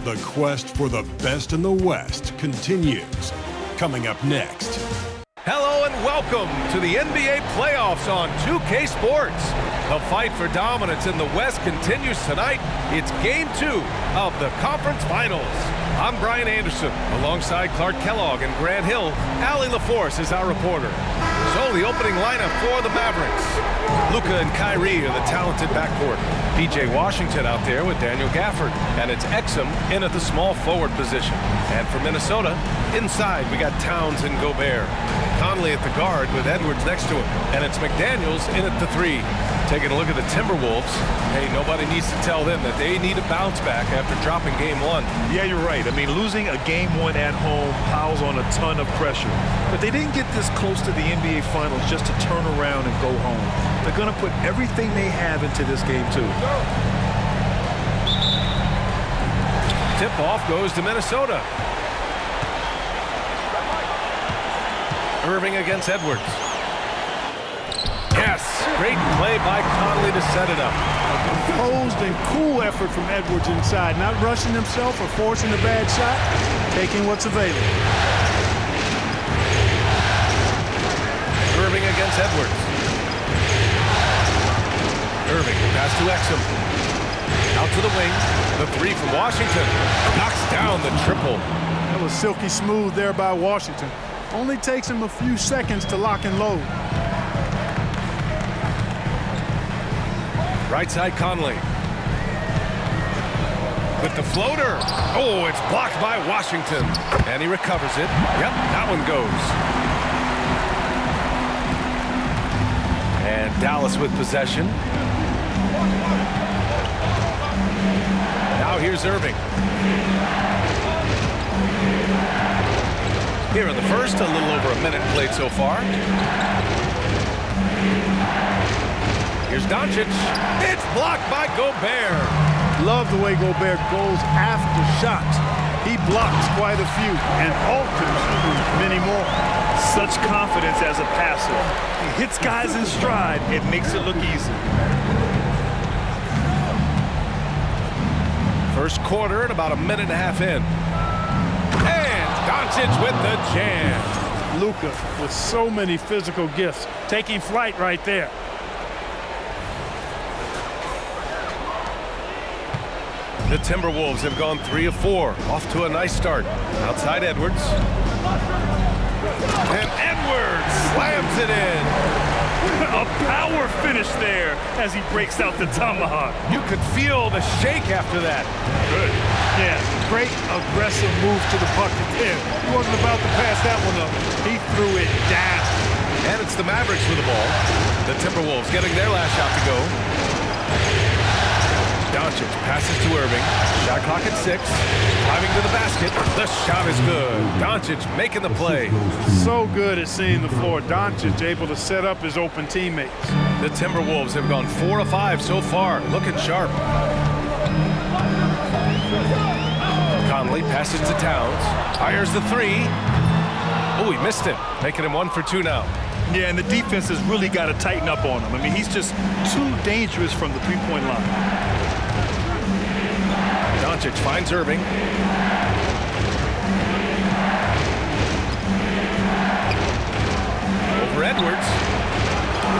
The quest for the best in the West continues. Coming up next. Hello and welcome to the NBA playoffs on 2K Sports. The fight for dominance in the West continues tonight. It's Game 2 of the Conference Finals. I'm Brian Anderson, alongside Clark Kellogg and Grant Hill. Allie LaForce is our reporter. So the opening lineup for the Mavericks. Luka and Kyrie are the talented backcourt. PJ Washington out there with Daniel Gafford. And it's Exum in at the small forward position. And for Minnesota, inside we got Towns and Gobert. Conley at the guard with Edwards next to him. And it's McDaniels in at the 3. Taking a look at the Timberwolves. Hey, nobody needs to tell them that they need a bounce back after dropping Game 1. Yeah, you're right. I mean, losing a Game 1 at home piles on a ton of pressure. But they didn't get this close to the NBA Finals just to turn around and go home. They're going to put everything they have into this game, too. Tip-off goes to Minnesota. Irving against Edwards. Yes, great play by Conley to set it up. A composed and cool effort from Edwards inside, not rushing himself or forcing a bad shot, taking what's available. Irving against Edwards. Irving, pass to Exum. Out to the wing. The 3 from Washington. Knocks down the triple. That was silky smooth there by Washington. Only takes him a few seconds to lock and load. Right side Conley. With the floater. Oh, it's blocked by Washington. And he recovers it. Yep, that one goes. And Dallas with possession. Now here's Irving. Here in the first, a little over a minute played so far. Here's Doncic. It's blocked by Gobert. Love the way Gobert goes after shots. He blocks quite a few and alters many more. Such confidence as a passer. He hits guys in stride. It makes it look easy. First quarter and about a minute and a half in. And Doncic with the jam. Luka with so many physical gifts, taking flight right there. The Timberwolves have gone 3 of 4. Off to a nice start. Outside Edwards. And Edwards slams it in. A power finish there as he breaks out the tomahawk. You could feel the shake after that. Good. Yeah, great aggressive move to the bucket there. He wasn't about to pass that one up. He threw it down. And it's the Mavericks with the ball. The Timberwolves getting their last shot to go. Doncic passes to Irving. Shot clock at 6. Driving to the basket. The shot is good. Doncic making the play. So good at seeing the floor. Doncic able to set up his open teammates. The Timberwolves have gone 4 of 5 so far. Looking sharp. Conley passes to Towns. Fires the 3. Oh, he missed it. Making him 1 for 2 now. Yeah, and the defense has really got to tighten up on him. I mean, he's just too dangerous from the three-point line. Doncic finds Irving. Over Edwards.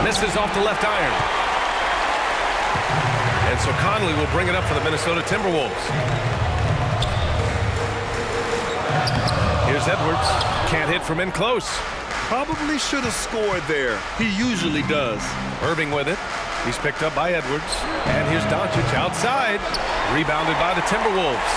Misses off the left iron. And so Conley will bring it up for the Minnesota Timberwolves. Here's Edwards. Can't hit from in close. Probably should have scored there. He usually does. Irving with it. He's picked up by Edwards. And here's Doncic outside. Rebounded by the Timberwolves.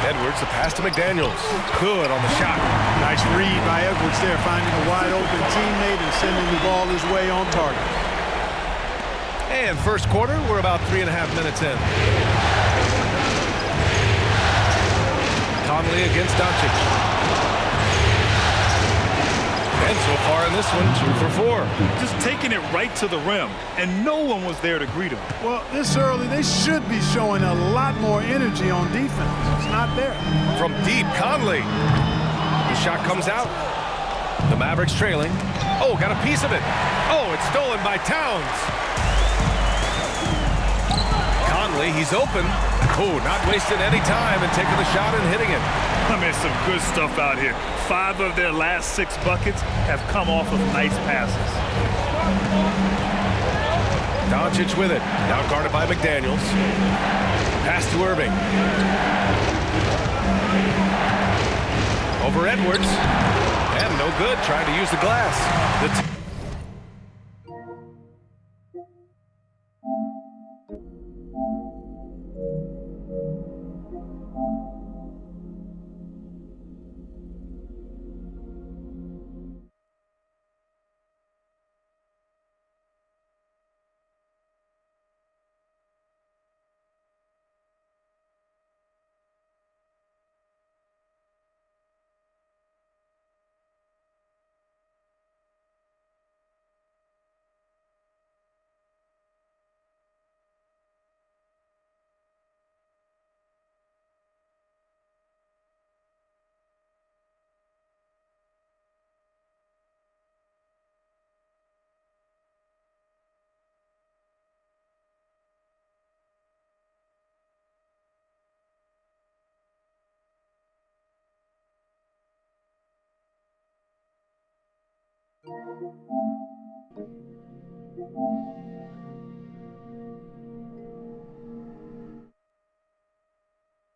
Edwards, the pass to McDaniels. Good on the shot. Nice read by Edwards there, finding a wide open teammate and sending the ball his way on target. And first quarter, we're about 3.5 minutes in. Conley against Doncic. And so far in this one, 2 for 4. Just taking it right to the rim, and no one was there to greet him. Well, this early, they should be showing a lot more energy on defense. It's not there. From deep, Conley. The shot comes out. The Mavericks trailing. Oh, got a piece of it. Oh, it's stolen by Towns. Conley Conley, he's open. Oh, not wasting any time and taking the shot and hitting it. I mean, some good stuff out here. 5 of their last 6 buckets have come off of nice passes. Doncic with it. Now guarded by McDaniels. Pass to Irving. Over Edwards. And no good, trying to use the glass.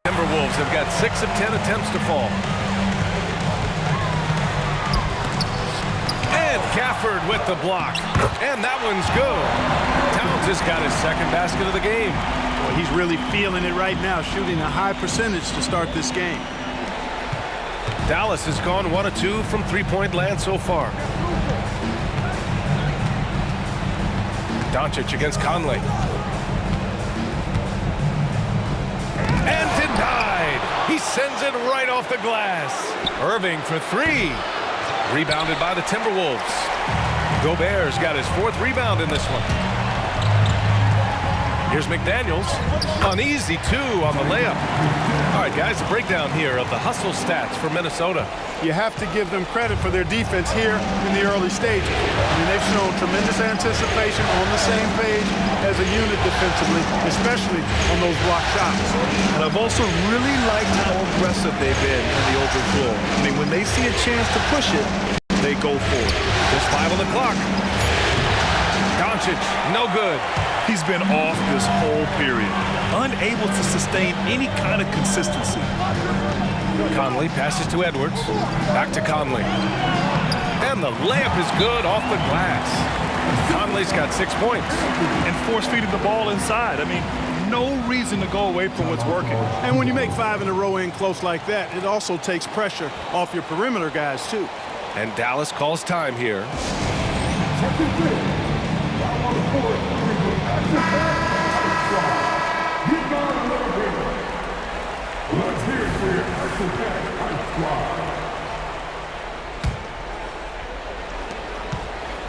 Timberwolves have got 6 of 10 attempts to fall. And Gafford with the block. And that one's good. Towns just got his 2nd basket of the game. Well, he's really feeling it right now, shooting a high percentage to start this game. Dallas has gone 1 of 2 from three-point land so far. Doncic against Conley. And denied. He sends it right off the glass. Irving for 3. Rebounded by the Timberwolves. Gobert's got his 4th rebound in this one. Here's McDaniels. An easy 2 on the layup. All right, guys, a breakdown here of the hustle stats for Minnesota. You have to give them credit for their defense here in the early stages. I mean, they've shown tremendous anticipation, on the same page as a unit defensively, especially on those block shots. And I've also really liked how aggressive they've been in the open floor. I mean, when they see a chance to push it, they go for it. There's 5 on the clock. Doncic, no good. He's been off this whole period, unable to sustain any kind of consistency. Conley passes to Edwards. Back to Conley. And the layup is good off the glass. Conley's got 6 points. And force-feeding the ball inside. I mean, no reason to go away from what's working. And when you make 5 in a row in close like that, it also takes pressure off your perimeter guys, too. And Dallas calls time here.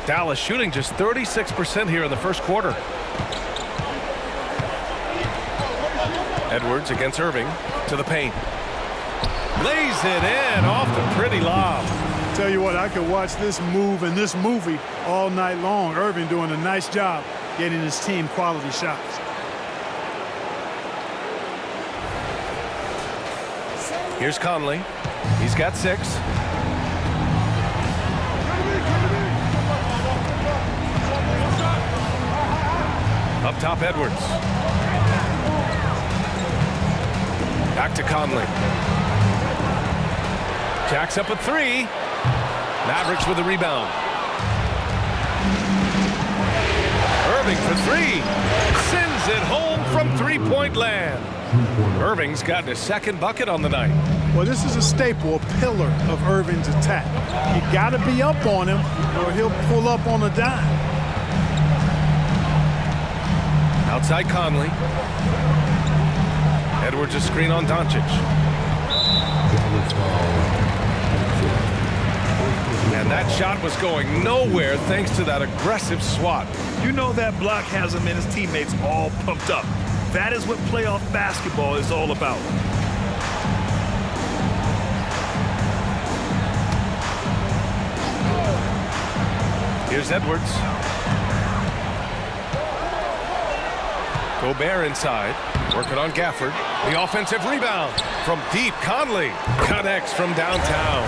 Dallas shooting just 36% here in the first quarter. Edwards against Irving to the paint. Lays it in off the pretty lob. Tell you what, I could watch this move and this movie all night long. Irving doing a nice job getting his team quality shots. Here's Conley. He's got 6. Up top, Edwards. Back to Conley. Jacks up a 3. Mavericks with a rebound. Irving for 3. Sends it home from three-point land. Irving's gotten his 2nd bucket on the night. Well, this is a staple, a pillar of Irving's attack. You got to be up on him or he'll pull up on a dime. Outside Conley. Edwards a screen on Doncic. And that shot was going nowhere thanks to that aggressive swat. You know that block has him and his teammates all pumped up. That is what playoff basketball is all about. Here's Edwards. Gobert inside, working on Gafford. The offensive rebound from deep. Conley connects from downtown.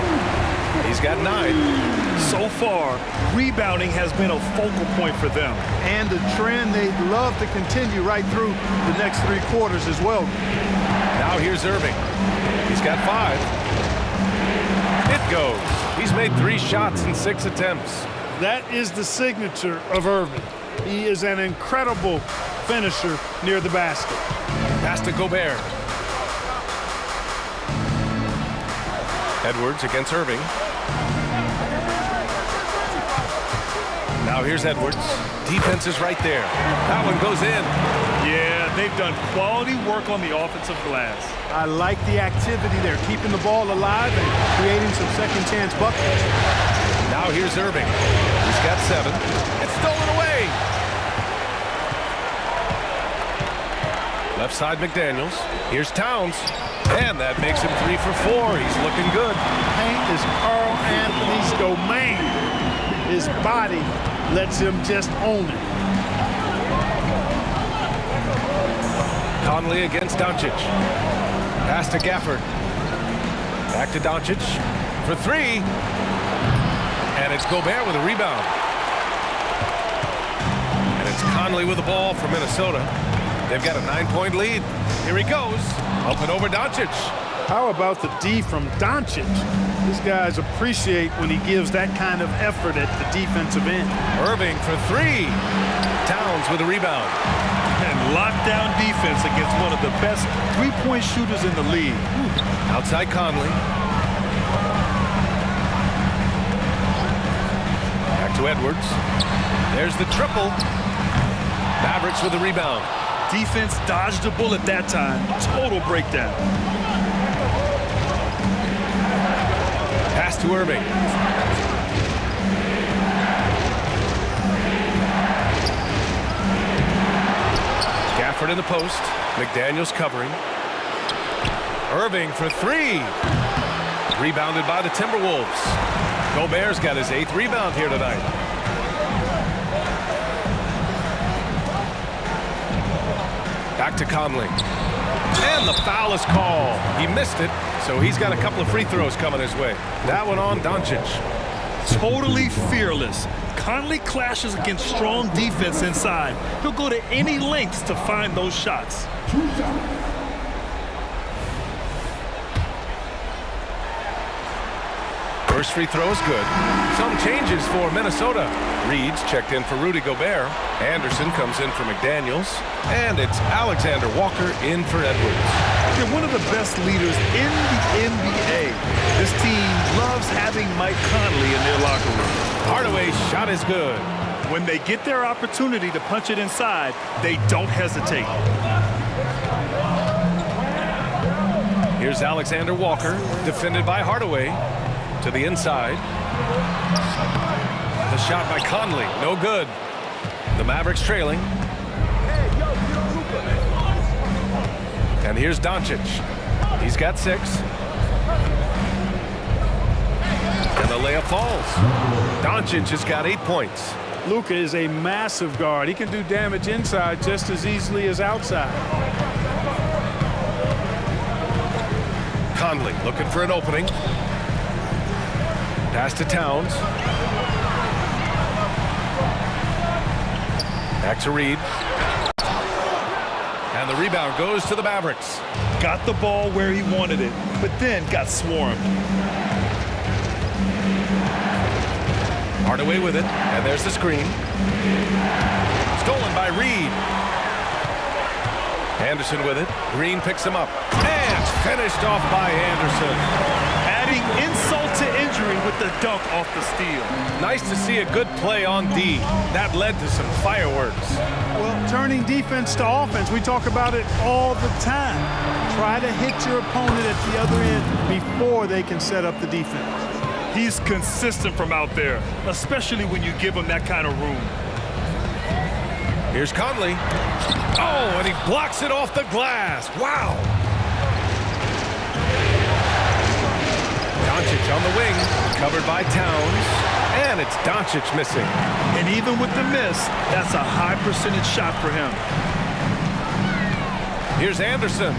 He's got 9. So far, rebounding has been a focal point for them. And the trend they'd love to continue right through the next 3 quarters as well. Now here's Irving. He's got 5. It goes. He's made 3 shots in 6 attempts. That is the signature of Irving. He is an incredible finisher near the basket. Pass to Gobert. Edwards against Irving. Now here's Edwards. Defense is right there. That one goes in. Yeah, they've done quality work on the offensive glass. I like the activity there, keeping the ball alive and creating some second chance buckets. Now here's Irving. He's got 7. It's stolen away. Left side McDaniels. Here's Towns. And that makes him 3 for 4. He's looking good. Paint is Carl Anthony's domain. His body lets him just own it. Conley against Doncic. Pass to Gafford. Back to Doncic for 3. And it's Gobert with a rebound. And it's Conley with the ball for Minnesota. They've got a 9-point lead. Here he goes. Up and over Doncic. How about the D from Doncic? These guys appreciate when he gives that kind of effort at the defensive end. Irving for 3. Towns with a rebound. And lockdown defense against one of the best three-point shooters in the league. Outside Conley. Back to Edwards. There's the triple. Mavericks with a rebound. Defense dodged a bullet that time. Total breakdown. Pass to Irving. Gafford in the post. McDaniels covering. Irving for 3. Rebounded by the Timberwolves. Gobert's got his 8th rebound here tonight. Back to Conley. And the foul is called. He missed it, so he's got a couple of free throws coming his way. That one on Doncic. Totally fearless. Conley clashes against strong defense inside. He'll go to any lengths to find those shots. First free throw is good. Some changes for Minnesota. Reed's checked in for Rudy Gobert. Anderson comes in for McDaniels. And it's Alexander Walker in for Edwards. They're one of the best leaders in the NBA. This team loves having Mike Conley in their locker room. Hardaway's shot is good. When they get their opportunity to punch it inside, they don't hesitate. Here's Alexander Walker, defended by Hardaway. To the inside. The shot by Conley, no good. The Mavericks trailing. And here's Doncic. He's got 6. And the layup falls. Doncic has got 8 points. Luka is a massive guard. He can do damage inside just as easily as outside. Conley looking for an opening. Pass to Towns. Back to Reed. And the rebound goes to the Mavericks. Got the ball where he wanted it, but then got swarmed. Hardaway with it, and there's the screen. Stolen by Reed. Anderson with it. Green picks him up. And finished off by Anderson. Adding insult to injury with the dunk off the steal. Nice to see a good play on D. That led to some fireworks. Well, turning defense to offense, we talk about it all the time. Try to hit your opponent at the other end before they can set up the defense. He's consistent from out there, especially when you give him that kind of room. Here's Conley. Oh, and he blocks it off the glass. Wow. Doncic on the wing, covered by Towns, and it's Doncic missing. And even with the miss, that's a high percentage shot for him. Here's Anderson.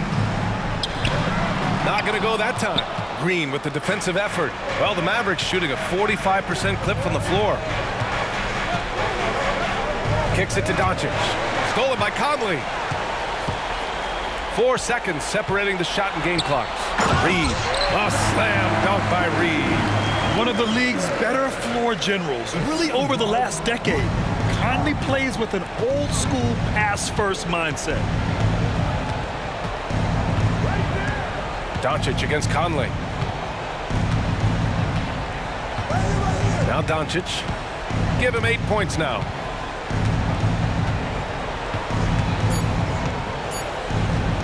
Not going to go that time. Green with the defensive effort. Well, the Mavericks shooting a 45% clip from the floor. Kicks it to Doncic. Stolen by Conley. 4 seconds separating the shot and game clocks. Reed. A slam dunk by Reed. One of the league's better floor generals, really over the last decade. Conley plays with an old-school pass-first mindset. Doncic against Conley. Now Doncic. Give him 8 points now.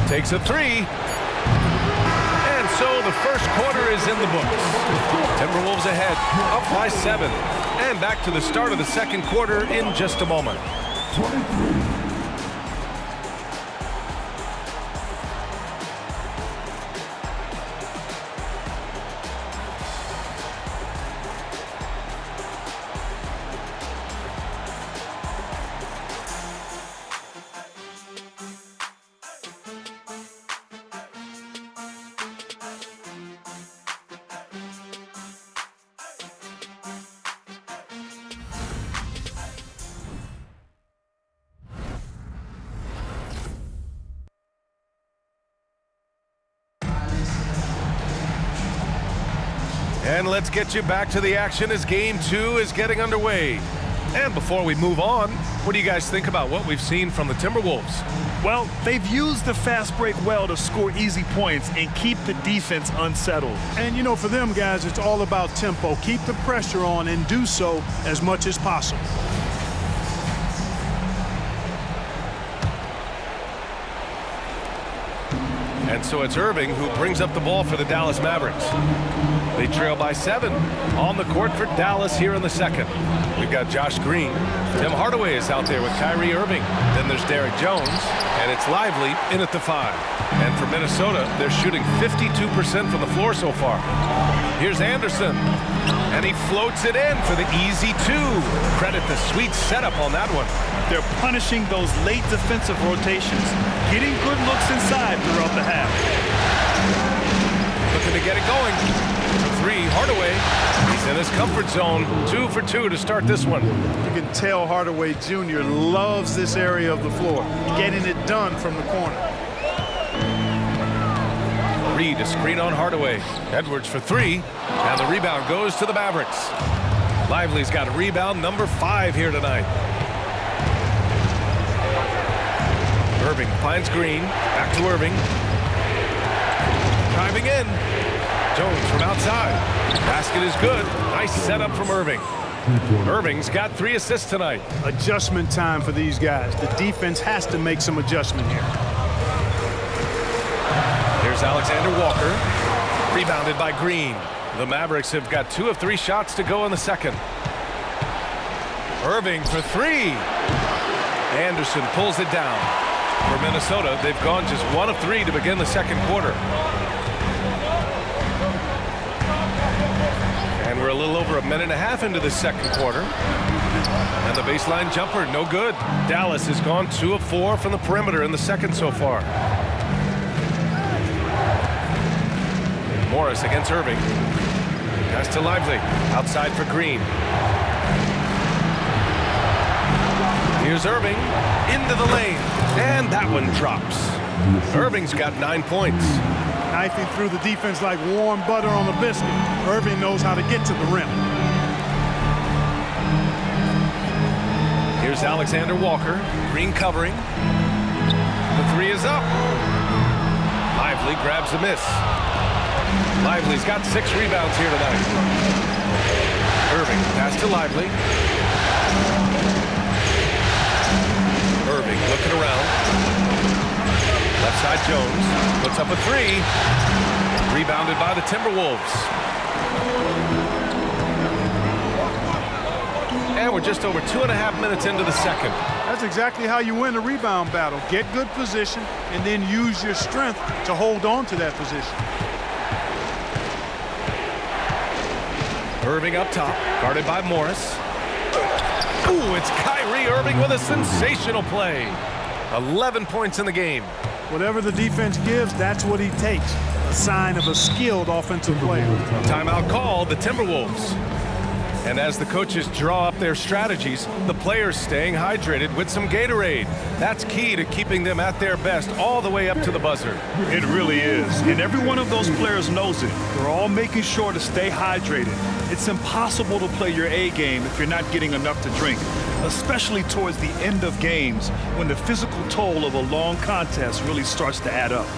Takes a three. And so the first quarter is in the books. Timberwolves ahead, up by 7. And back to the start of the second quarter in just a moment. And let's get you back to the action as Game 2 is getting underway. And before we move on, what do you guys think about what we've seen from the Timberwolves? Well, they've used the fast break well to score easy points and keep the defense unsettled. And, you know, for them guys, it's all about tempo. Keep the pressure on and do so as much as possible. And so it's Irving who brings up the ball for the Dallas Mavericks. They trail by 7 on the court for Dallas here in the second. We've got Josh Green. Tim Hardaway is out there with Kyrie Irving. Then there's Derek Jones, and it's Lively in at the 5. And for Minnesota, they're shooting 52% from the floor so far. Here's Anderson, and he floats it in for the easy 2. Credit the sweet setup on that one. They're punishing those late defensive rotations, getting good looks inside throughout the half. Looking to get it going. 3, Hardaway. He's in his comfort zone. 2 for 2 to start this one. You can tell Hardaway Jr. loves this area of the floor, getting it done from the corner. Reed, a screen on Hardaway. Edwards for 3, and the rebound goes to the Mavericks. Lively's got a rebound, number 5 here tonight. Irving finds Green, back to Irving. Driving in. Jones from outside. Basket is good. Nice setup from Irving. Irving's got 3 assists tonight. Adjustment time for these guys. The defense has to make some adjustment here. Here's Alexander Walker. Rebounded by Green. The Mavericks have got 2 of 3 shots to go in the second. Irving for 3. Anderson pulls it down. For Minnesota, they've gone just 1 of 3 to begin the second quarter. And we're a little over a minute and a half into the second quarter. And the baseline jumper, no good. Dallas has gone 2 of 4 from the perimeter in the second so far. Morris against Irving. Pass to Lively. Outside for Green. Here's Irving. Into the lane. And that one drops. Irving's got 9 points. Knifing through the defense like warm butter on a biscuit. Irving knows how to get to the rim. Here's Alexander Walker. Green covering. The 3 is up. Lively grabs a miss. Lively's got 6 rebounds here tonight. Irving, pass to Lively. Irving looking around. Left side Jones puts up a 3. Rebounded by the Timberwolves. And we're just over 2.5 minutes into the second. That's exactly how you win a rebound battle. Get good position and then use your strength to hold on to that position. Irving up top, guarded by Morris. Ooh, it's Kyrie Irving with a sensational play. 11 points in the game. Whatever the defense gives, that's what he takes. A sign of a skilled offensive player. Timeout called, the Timberwolves. And as the coaches draw up their strategies, the players staying hydrated with some Gatorade. That's key to keeping them at their best all the way up to the buzzer. It really is. And every one of those players knows it. They're all making sure to stay hydrated. It's impossible to play your A game if you're not getting enough to drink, especially towards the end of games when the physical toll of a long contest really starts to add up.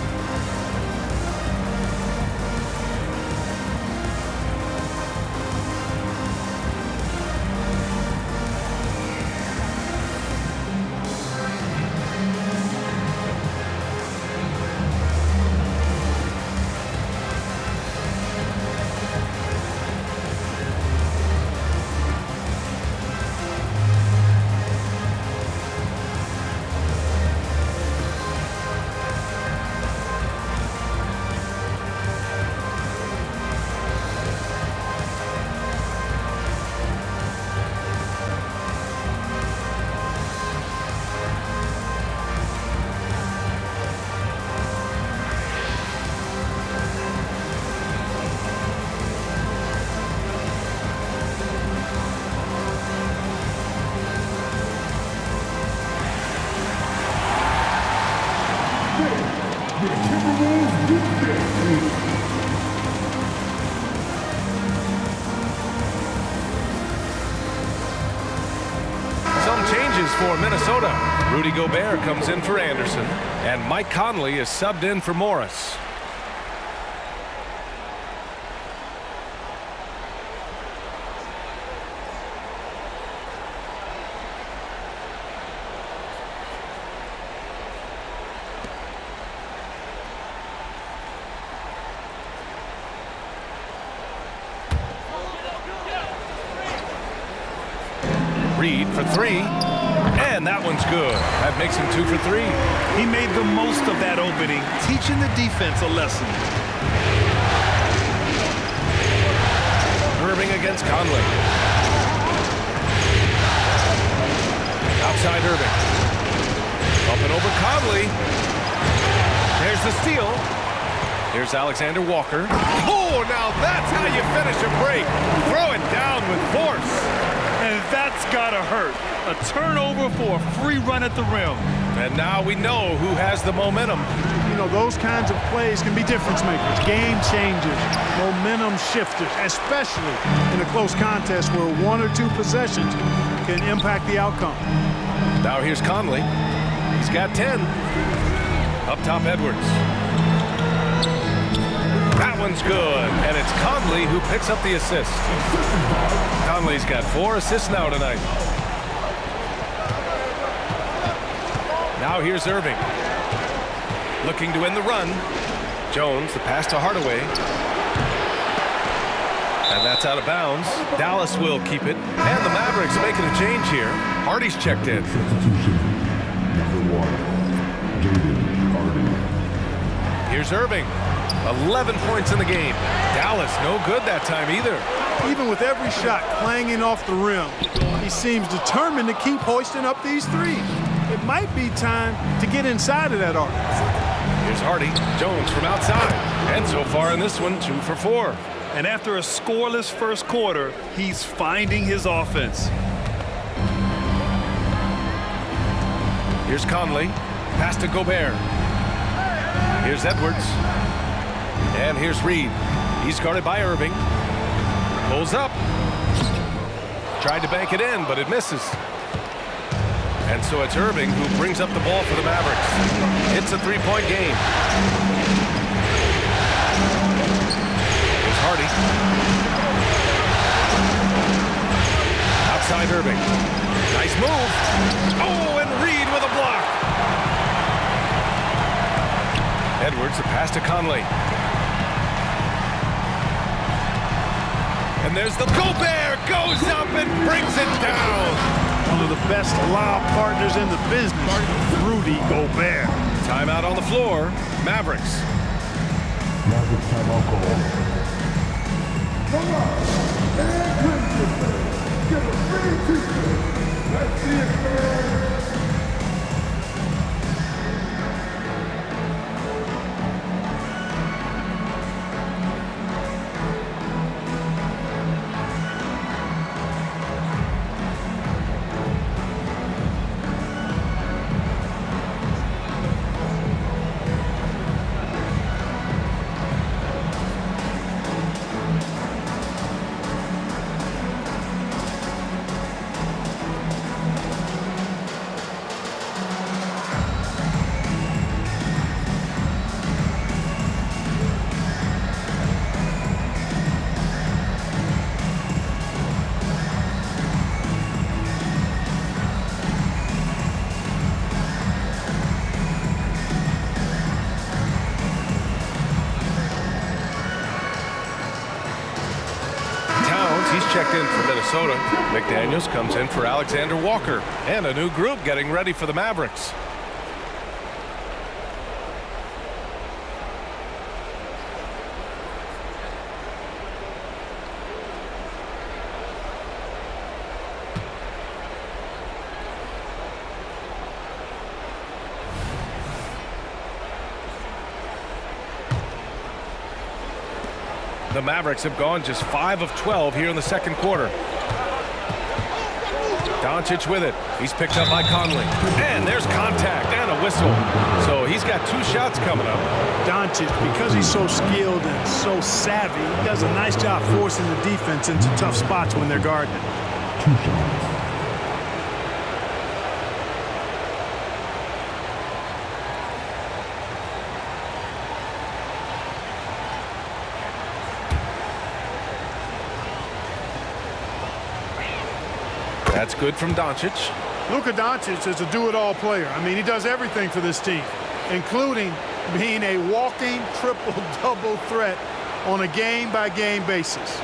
Some changes for Minnesota. Rudy Gobert comes in for Anderson, and Mike Conley is subbed in for Morris. Reed for three, and that one's good. That makes him 2 for 3. He made the most of that opening, teaching the defense a lesson. Irving against Conley. Outside Irving. Up and over Conley. There's the steal. Here's Alexander Walker. Oh, now that's how you finish a break. Throw it down with force. And that's gotta hurt. A turnover for a free run at the rim. And now we know who has the momentum. You know, those kinds of plays can be difference makers, game changers, momentum shifters, especially in a close contest where 1 or 2 possessions can impact the outcome. Now here's Conley. He's got 10. Up top, Edwards. That one's good, and it's Conley who picks up the assist. Conley's got 4 assists now tonight. Now here's Irving. Looking to end the run. Jones, the pass to Hardaway. And that's out of bounds. Dallas will keep it. And the Mavericks making a change here. Hardy's checked in. Here's Irving. 11 points in the game. Dallas no good that time either. Even with every shot clanging off the rim, he seems determined to keep hoisting up these threes. It might be time to get inside of that arc. Here's Hardy. Jones from outside. And so far in this one, 2 for 4. And after a scoreless first quarter, he's finding his offense. Here's Conley. Pass to Gobert. Here's Edwards. And here's Reed. He's guarded by Irving. Pulls up. Tried to bank it in, but it misses. And so it's Irving who brings up the ball for the Mavericks. It's a 3-point game. Here's Hardy. Outside Irving. Nice move. Oh, and Reed with a block. Edwards, the pass to Conley. And there's the Gobert, goes up and brings it down. One of the best lob partners in the business, Rudy Gobert. Timeout on the floor, Mavericks. Mavericks timeout call. Come on, and get a free t-shirt. Let's see it, man. he's checked in for Minnesota. McDaniels comes in for Alexander Walker. And a new group getting ready for the Mavericks. The Mavericks have gone just 5 of 12 here in the second quarter. Doncic with it. He's picked up by Conley. And there's contact and a whistle. So he's got 2 shots coming up. Doncic, because he's so skilled and so savvy, he does a nice job forcing the defense into tough spots when they're guarding it. 2 shots. That's good from Doncic. Luka Doncic is a do-it-all player. I mean, he does everything for this team, including being a walking triple-double threat on a game-by-game basis.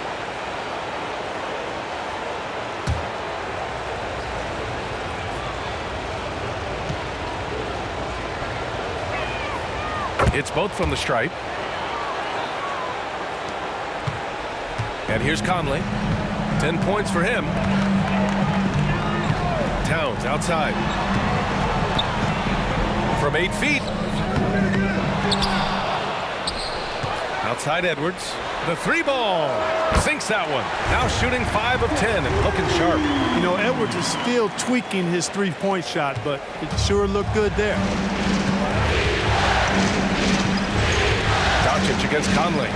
It's both from the stripe. And here's Conley. 10 points for him. Towns outside. From 8 feet. Outside Edwards. The 3-ball. Sinks that one. Now shooting 5 of 10 and looking sharp. You know, Edwards is still tweaking his three-point shot, but it sure looked good there. Doncic against Conley.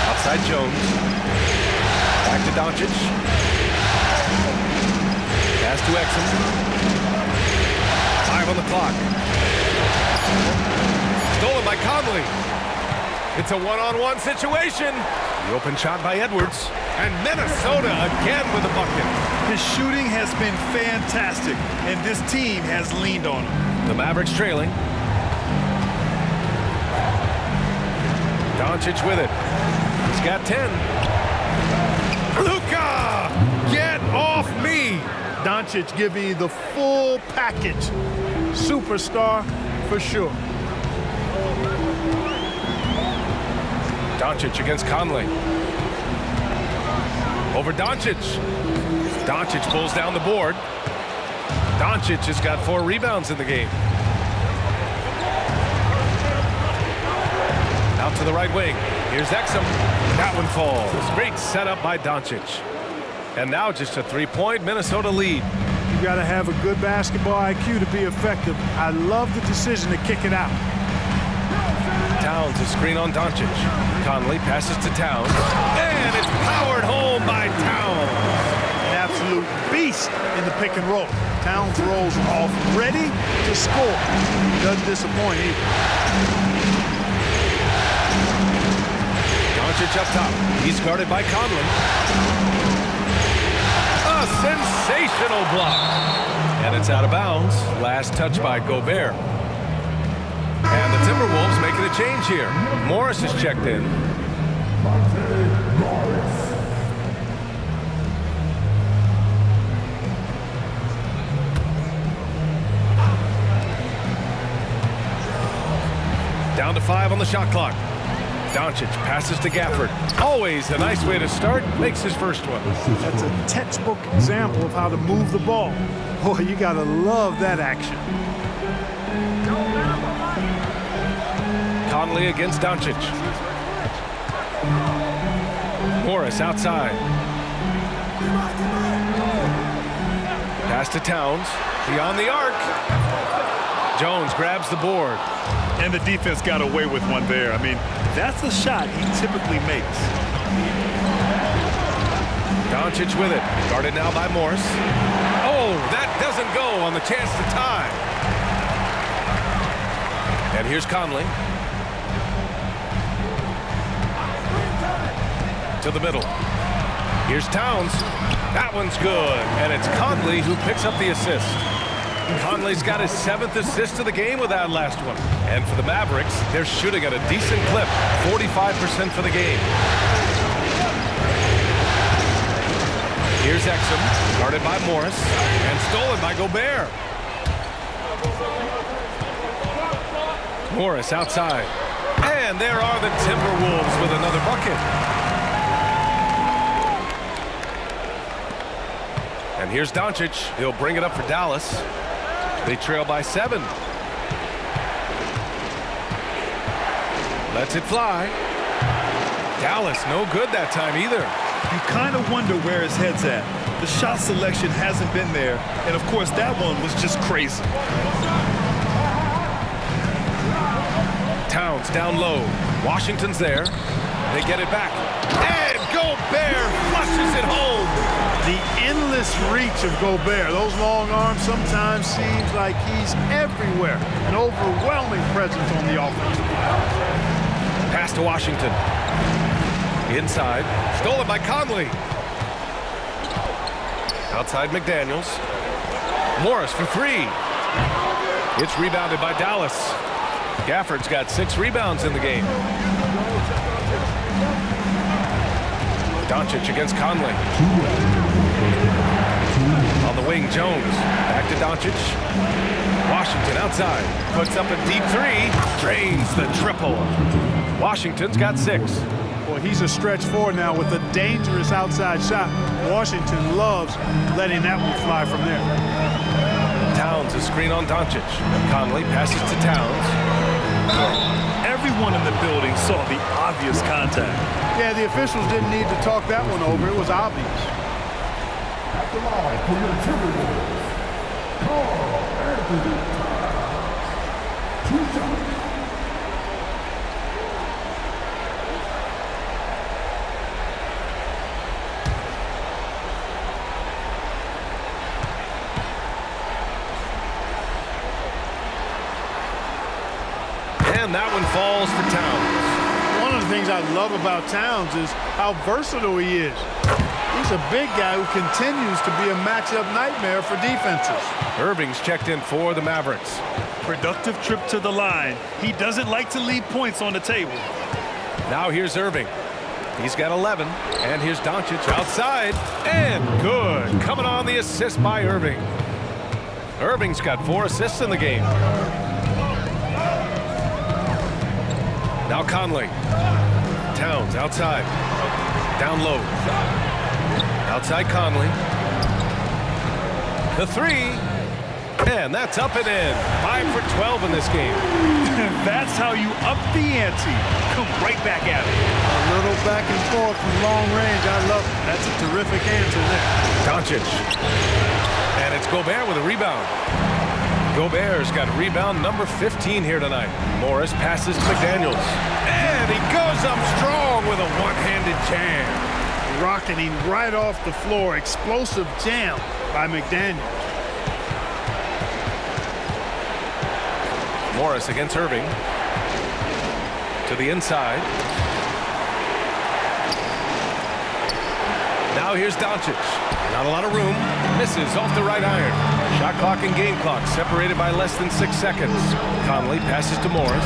Outside Jones. Back to Doncic. Pass to Exum. 5 on the clock. Stolen by Conley. It's a one-on-one situation. The open shot by Edwards. And Minnesota again with a bucket. His shooting has been fantastic, and this team has leaned on him. The Mavericks trailing. Doncic with it. He's got 10. Luka! Get off me! Doncic giving you the full package. Superstar for sure. Doncic against Conley. Over Doncic. Doncic pulls down the board. Doncic has got 4 rebounds in the game. Out to the right wing. Here's Exum. That one falls. Great setup by Doncic. And now just a 3-point Minnesota lead. You got to have a good basketball IQ to be effective. I love the decision to kick it out. Towns a screen on Doncic. Conley passes to Towns. And it's powered home by Towns. An absolute beast in the pick and roll. Towns rolls off, ready to score. Doesn't disappoint either. Doncic up top. He's guarded by Conley. A sensational block. And it's out of bounds. Last touch by Gobert. And the Timberwolves making a change here. Morris is checked in. Down to 5 on the shot clock. Doncic passes to Gafford. Always a nice way to start. Makes his first one. That's a textbook example of how to move the ball. Boy, you got to love that action. Conley against Doncic. Morris outside. Pass to Towns. Beyond the arc. Jones grabs the board. And the defense got away with one there. I mean, that's a shot he typically makes. Doncic with it. Guarded now by Morris. Oh, that doesn't go on the chance to tie. And here's Conley. To the middle. Here's Towns. That one's good. And it's Conley who picks up the assist. Conley's got his 7th assist of the game with that last one. And for the Mavericks, they're shooting at a decent clip, 45% for the game. Here's Exum, guarded by Morris, and stolen by Gobert. Morris outside. And there are the Timberwolves with another bucket. And here's Doncic. He'll bring it up for Dallas. They trail by 7. Lets it fly. Dallas no good that time either. You kind of wonder where his head's at. The shot selection hasn't been there. And, of course, that one was just crazy. Towns down low. Washington's there. They get it back. And Gobert flushes it home. The endless reach of Gobert. Those long arms sometimes seems like he's everywhere. An overwhelming presence on the offensive line. Pass to Washington. Inside. Stolen by Conley. Outside McDaniels. Morris for 3. It's rebounded by Dallas. Gafford's got 6 rebounds in the game. Doncic against Conley. On the wing, Jones. Back to Doncic. Washington outside. Puts up a deep 3. Drains the triple. Washington's got 6. Well, he's a stretch 4 now with a dangerous outside shot. Washington loves letting that one fly from there. Towns a screen on Doncic. Conley passes to Towns. Everyone in the building saw the obvious contact. Yeah, the officials didn't need to talk that one over. It was obvious. At the line for your Timberwolves, Carl Anthony Towns. 2 shots. And that one falls to Towns. One of the things I love about Towns is how versatile he is. He's a big guy who continues to be a matchup nightmare for defenses. Irving's checked in for the Mavericks. Productive trip to the line. He doesn't like to leave points on the table. Now here's Irving. He's got 11. And here's Doncic outside. And good. Coming on the assist by Irving. Irving's got 4 assists in the game. Now Conley. Towns outside. Down low. Outside Conley. The 3. And that's up and in. 5 for 12 in this game. That's how you up the ante. Come right back at it. A little back and forth from long range. I love it. That's a terrific answer there. Doncic. And it's Gobert with a rebound. Gobert's got rebound number 15 here tonight. Morris passes to McDaniels. And he goes up strong with a one-handed jam. Rocketing right off the floor. Explosive jam by McDaniels. Morris against Irving. To the inside. Now here's Doncic. Not a lot of room. Misses off the right iron. Shot clock and game clock separated by less than 6 seconds. Conley passes to Morris.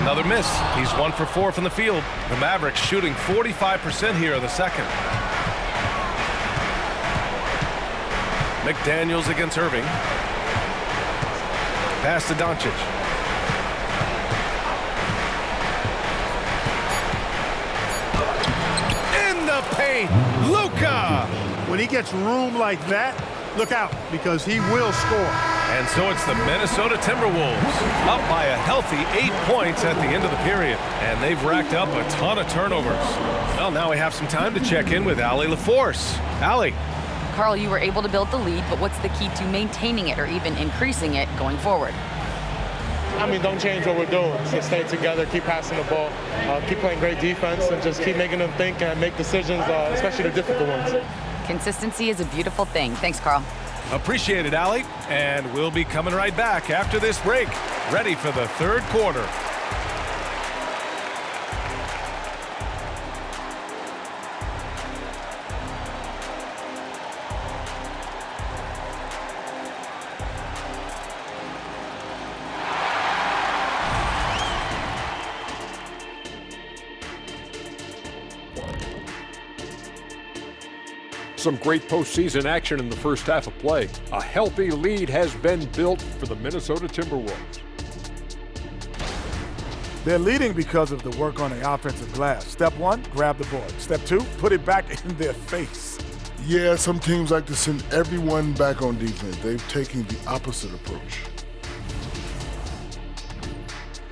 Another miss. He's 1 for 4 from the field. The Mavericks shooting 45% here in the second. McDaniels against Irving. Pass to Doncic. In the paint, Luka! When he gets room like that, look out, because he will score. And so it's the Minnesota Timberwolves up by a healthy 8 points at the end of the period. And they've racked up a ton of turnovers. Well, now we have some time to check in with Allie LaForce. Allie. Carl, you were able to build the lead, but what's the key to maintaining it or even increasing it going forward? I mean, don't change what we're doing. Just stay together, keep passing the ball, keep playing great defense, and just keep making them think and make decisions, especially the difficult ones. Consistency is a beautiful thing. Thanks, Carl. Appreciate it, Allie. And we'll be coming right back after this break, ready for the third quarter. some great postseason action in the first half of play. A healthy lead has been built for the Minnesota Timberwolves. They're leading because of the work on the offensive glass. Step one, grab the board. Step two, put it back in their face. Yeah, some teams like to send everyone back on defense. They've taken the opposite approach.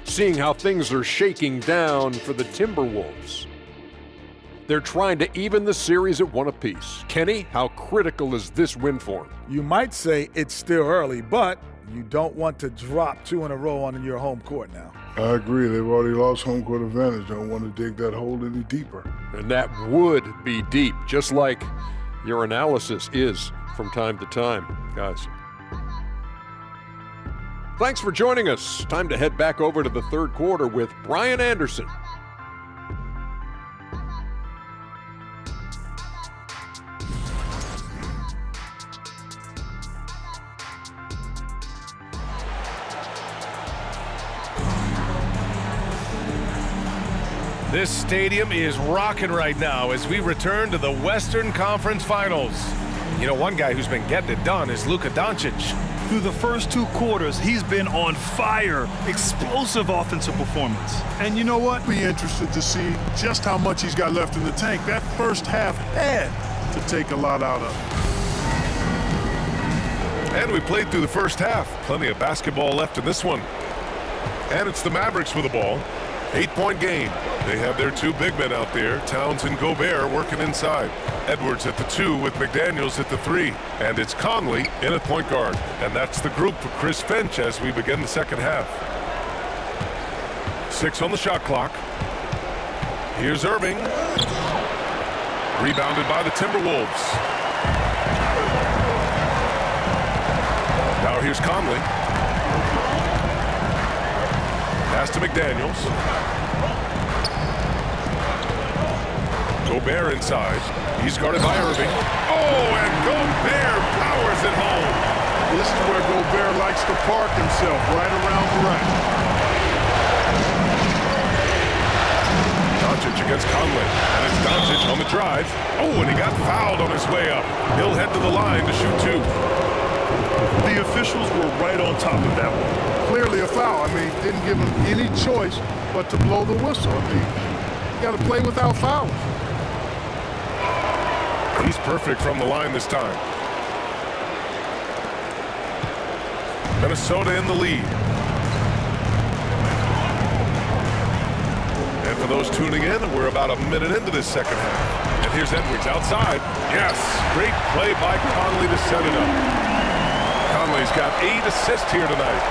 Seeing how things are shaking down for the Timberwolves. They're trying to even the series at one apiece. Kenny, how critical is this win for them? You might say it's still early, but you don't want to drop two in a row on your home court now. I agree. They've already lost home court advantage. Don't want to dig that hole any deeper. And that would be deep, just like your analysis is from time to time, guys. Thanks for joining us. Time to head back over to the third quarter with Brian Anderson. This stadium is rocking right now as we return to the Western Conference Finals. You know, one guy who's been getting it done is Luka Doncic. Through the first two quarters, he's been on fire. Explosive offensive performance. And you know what? Be interested to see just how much he's got left in the tank. That first half had to take a lot out of it. And we played through the first half. Plenty of basketball left in this one. And it's the Mavericks with the ball. 8-point game. They have their two big men out there, Towns and Gobert, working inside. Edwards at the 2 with McDaniels at the 3. And it's Conley in at point guard. And that's the group for Chris Finch as we begin the second half. 6 on the shot clock. Here's Irving. Rebounded by the Timberwolves. Now here's Conley. Pass to McDaniels. Gobert inside. He's guarded by Irving. Oh, and Gobert powers it home. This is where Gobert likes to park himself, right around the rack. Doncic against Conley. And it's Doncic on the drive. Oh, and he got fouled on his way up. He'll head to the line to shoot 2. The officials were right on top of that one. Clearly a foul. I mean, didn't give him any choice but to blow the whistle. I mean, you got to play without fouls. He's perfect from the line this time. Minnesota in the lead. And for those tuning in, we're about a minute into this second half. And here's Edwards outside. Yes, great play by Conley to set it up. Conley's got 8 assists here tonight.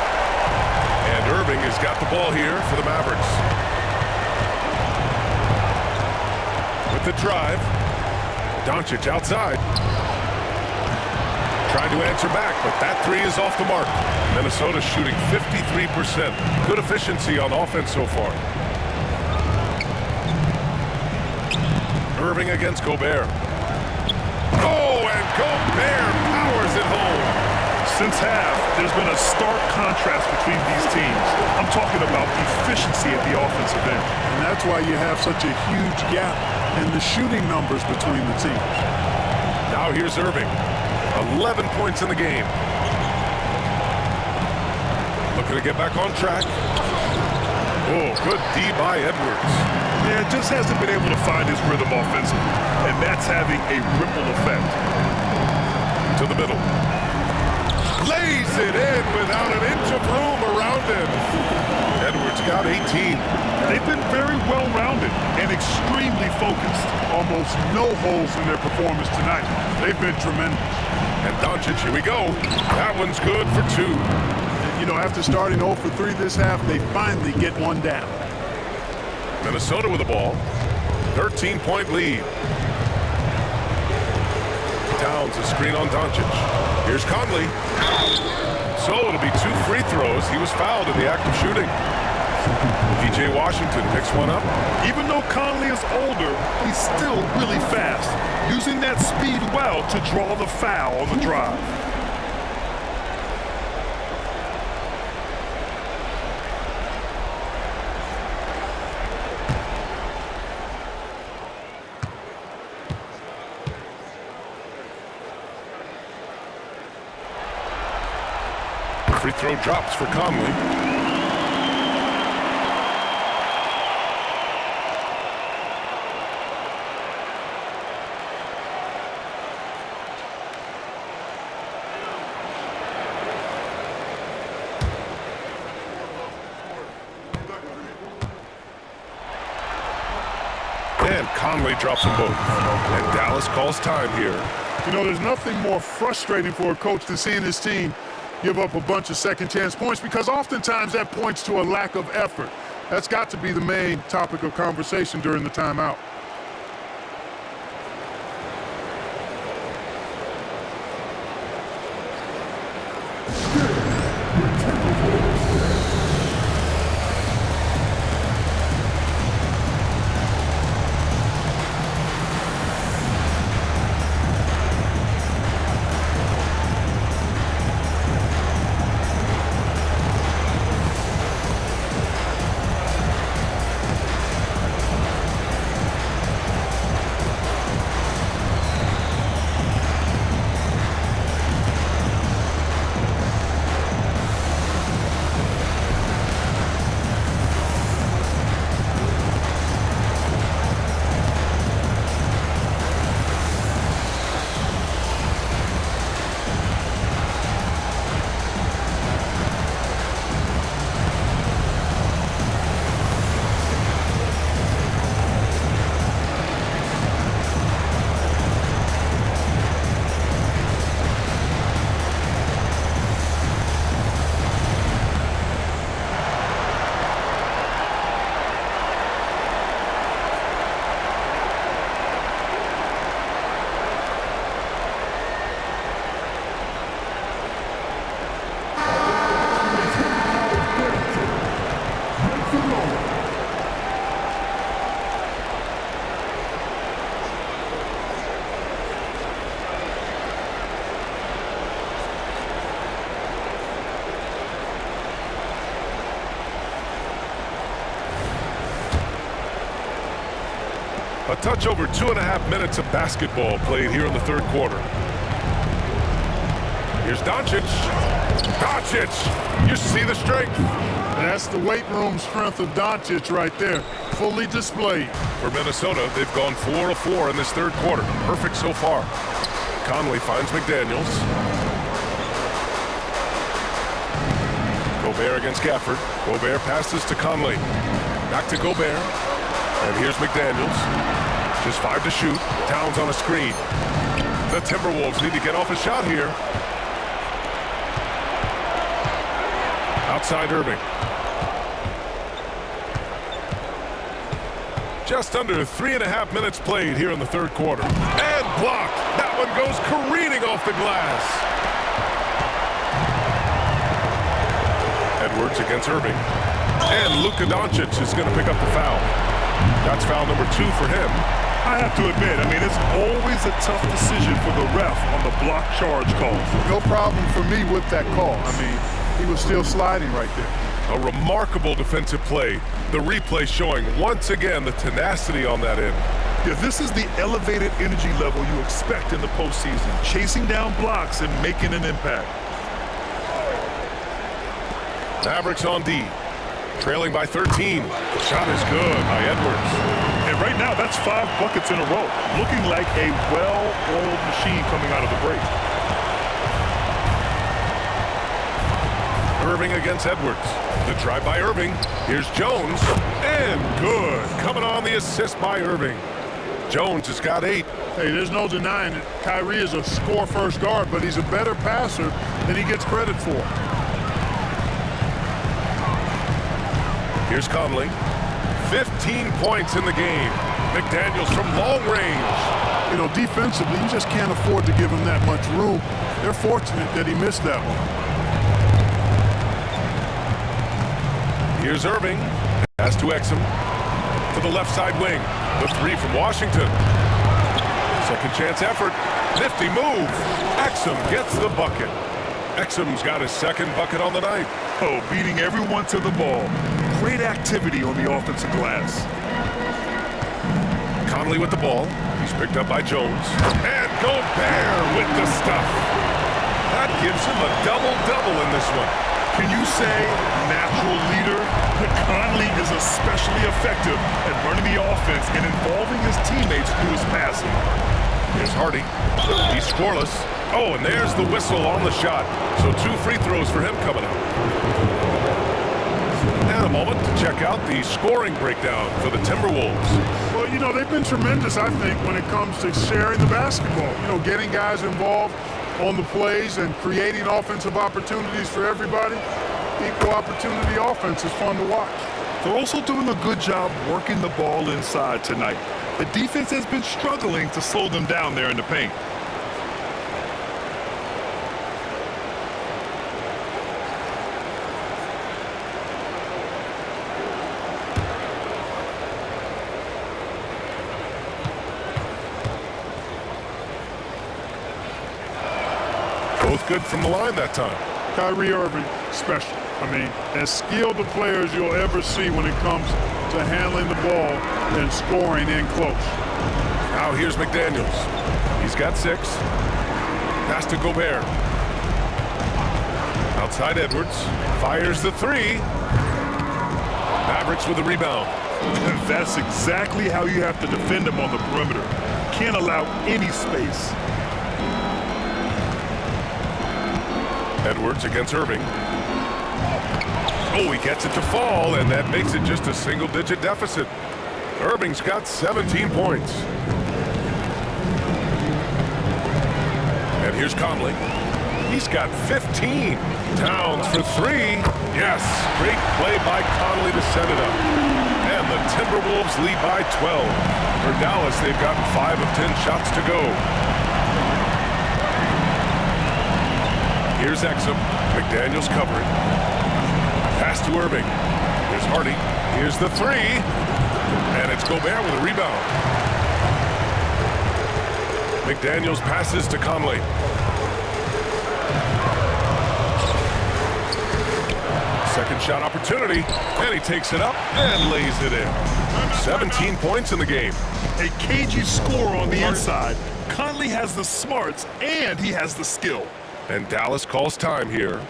And Irving has got the ball here for the Mavericks. With the drive. Doncic outside. Trying to answer back, but that 3 is off the mark. Minnesota shooting 53%. Good efficiency on offense so far. Irving against Gobert. Oh, and Gobert powers it home. Since half, there's been a stark contrast between these teams. I'm talking about efficiency at the offensive end. And that's why you have such a huge gap in the shooting numbers between the teams. Now here's Irving. 11 points in the game. Looking to get back on track. Oh, good D by Edwards. Yeah, just hasn't been able to find his rhythm offensively, and that's having a ripple effect. To the middle. Lays it in without an inch of room around him. Edwards got 18. They've been very well-rounded and extremely focused. Almost no holes in their performance tonight. They've been tremendous. And Doncic, here we go. That one's good for 2. You know, after starting 0 for 3 this half, they finally get one down. Minnesota with the ball. 13-point lead. Towns a screen on Doncic. Here's Conley. So it'll be 2 free throws. He was fouled in the act of shooting. P.J. Washington picks one up. Even though Conley is older, he's still really fast, using that speed well to draw the foul on the drive. Free throw drops for Conley. And Conley drops them both. And Dallas calls time here. You know, there's nothing more frustrating for a coach than seeing his team give up a bunch of second chance points, because oftentimes that points to a lack of effort. That's got to be the main topic of conversation during the timeout. A touch over 2.5 minutes of basketball played here in the third quarter. Here's Doncic. Doncic! You see the strength. That's the weight room strength of Doncic right there, fully displayed. For Minnesota, they've gone 4 of 4 in this third quarter. Perfect so far. Conley finds McDaniels. Gobert against Gafford. Gobert passes to Conley. Back to Gobert. And here's McDaniels. Just 5 to shoot. Towns on a screen. The Timberwolves need to get off a shot here. Outside Irving. Just under 3.5 minutes played here in the third quarter. And blocked. That one goes careening off the glass. Edwards against Irving. And Luka Doncic is going to pick up the foul. That's foul number 2 for him. I have to admit, it's always a tough decision for the ref on the block charge call. No problem for me with that call. He was still sliding right there. A remarkable defensive play. The replay showing once again the tenacity on that end. Yeah, this is the elevated energy level you expect in the postseason. Chasing down blocks and making an impact. Mavericks on D. Trailing by 13. The shot is good by Edwards. And right now, that's 5 buckets in a row. Looking like a well-oiled machine coming out of the break. Irving against Edwards. The drive by Irving. Here's Jones. And good. Coming on the assist by Irving. Jones has got 8. Hey, there's no denying it. Kyrie is a score-first guard, but he's a better passer than he gets credit for. Here's Conley. 15 points in the game. McDaniels from long range. Defensively, you just can't afford to give him that much room. They're fortunate that he missed that one. Here's Irving. Pass to Exum. To the left side wing. The 3 from Washington. Second chance effort. Nifty move. Exum gets the bucket. Exum's got his second bucket on the night. Oh, beating everyone to the ball. Great activity on the offensive glass. Conley with the ball. He's picked up by Jones. And Gobert with the stuff. That gives him a double-double in this one. Can you say natural leader? Conley is especially effective at running the offense and involving his teammates through his passing. Here's Hardy. He's scoreless. Oh, and there's the whistle on the shot. So 2 free throws for him coming up. And a moment to check out the scoring breakdown for the Timberwolves. Well, you know, they've been tremendous, I think, when it comes to sharing the basketball. You know, getting guys involved on the plays and creating offensive opportunities for everybody. Equal opportunity offense is fun to watch. They're also doing a good job working the ball inside tonight. The defense has been struggling to slow them down there in the paint. Both good from the line that time. Kyrie Irving, special. I mean, as skilled a player as you'll ever see when it comes to handling the ball and scoring in close. Now here's McDaniels. He's got 6. Pass to Gobert. Outside Edwards. Fires the 3. Mavericks with the rebound. And that's exactly how you have to defend them on the perimeter. Can't allow any space. Edwards against Irving. Oh, he gets it to fall, and that makes it just a single-digit deficit. Irving's got 17 points. And here's Conley. He's got 15. Towns for 3. Yes, great play by Conley to set it up. And the Timberwolves lead by 12. For Dallas, they've gotten 5 of 10 shots to go. Here's Exum. McDaniels covering. Pass to Irving. Here's Hardy. Here's the 3. And it's Gobert with a rebound. McDaniels passes to Conley. Second shot opportunity. And he takes it up and lays it in. 17 points in the game. A cagey score on the inside. Conley has the smarts and he has the skill. And Dallas calls time here.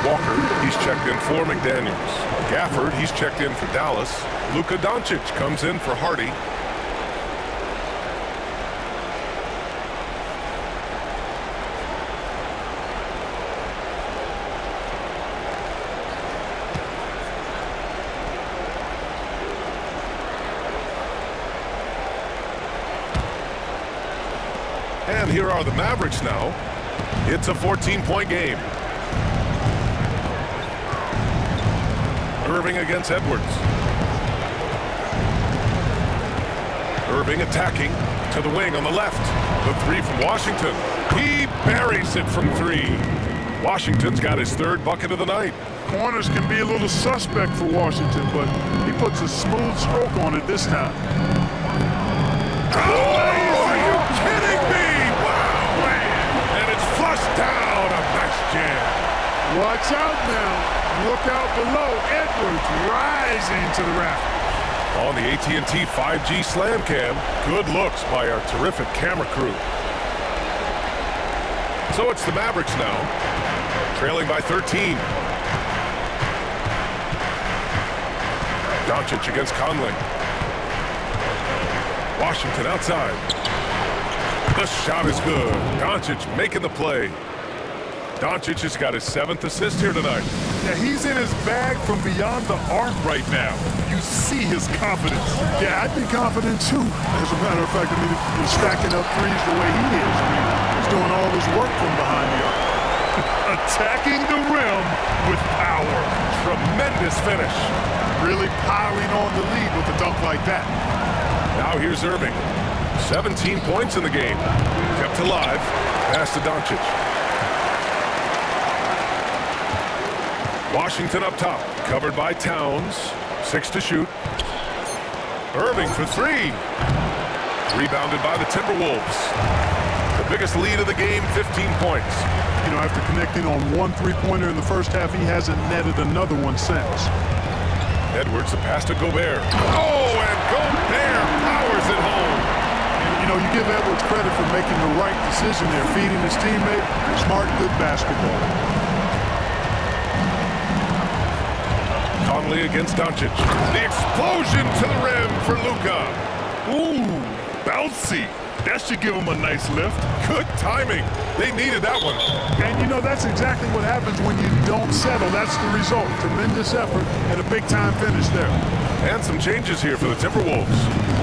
Walker, he's checked in for McDaniels. Gafford, he's checked in for Dallas. Luka Doncic comes in for Hardy. And here are the Mavericks now. It's a 14-point game. Irving against Edwards. Irving attacking to the wing on the left. The 3 from Washington. He buries it from 3. Washington's got his 3rd bucket of the night. Corners can be a little suspect for Washington, but he puts a smooth stroke on it this time. Oh, are you kidding me? Wow, man. And it's flushed down. A nice jam. Watch out now. Look out below. Edwards rising to the rafters. On the AT&T 5G Slam Cam, good looks by our terrific camera crew. So it's the Mavericks now, trailing by 13. Doncic against Conley. Washington outside. The shot is good. Doncic making the play. Doncic has got his 7th assist here tonight. Yeah, he's in his bag from beyond the arc right now. You see his confidence. Yeah, I'd be confident too. As a matter of fact, I mean, if he's stacking up threes the way he is, I mean, he's doing all his work from behind the arc. Attacking the rim with power. Tremendous finish. Really piling on the lead with a dunk like that. Now here's Irving. 17 points in the game. Kept alive. Pass to Doncic. Washington up top. Covered by Towns. 6 to shoot. Irving for 3. Rebounded by the Timberwolves. The biggest lead of the game, 15 points. You know, after connecting on 1 3-pointer in the first half, he hasn't netted another one since. Edwards, the pass to Gobert. Oh, and Gobert powers it home. You know, you give Edwards credit for making the right decision there, feeding his teammate. Smart, good basketball. Conley against Doncic. The explosion to the rim for Luka. Ooh, bouncy. That should give him a nice lift. Good timing. They needed that one. And you know, that's exactly what happens when you don't settle. That's the result. Tremendous effort and a big-time finish there. And some changes here for the Timberwolves.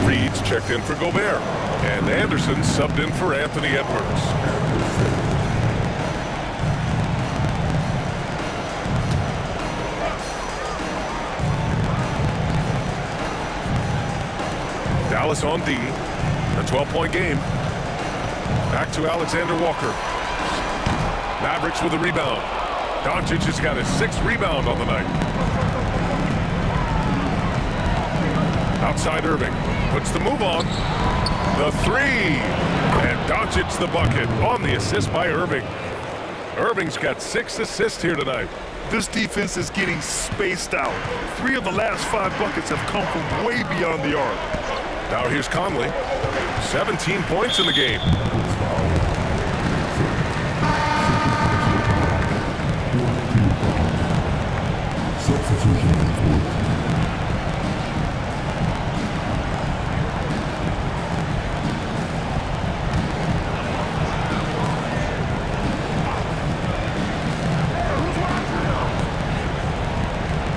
Reed's checked in for Gobert. And Anderson subbed in for Anthony Edwards. Dallas on D. A 12-point game. Back to Alexander Walker. Mavericks with a rebound. Doncic has got his 6th rebound on the night. Outside Irving. Puts the move on. The 3. And Doncic the bucket on the assist by Irving. Irving's got 6 assists here tonight. This defense is getting spaced out. 3 of the last 5 buckets have come from way beyond the arc. Now here's Conley. 17 points in the game.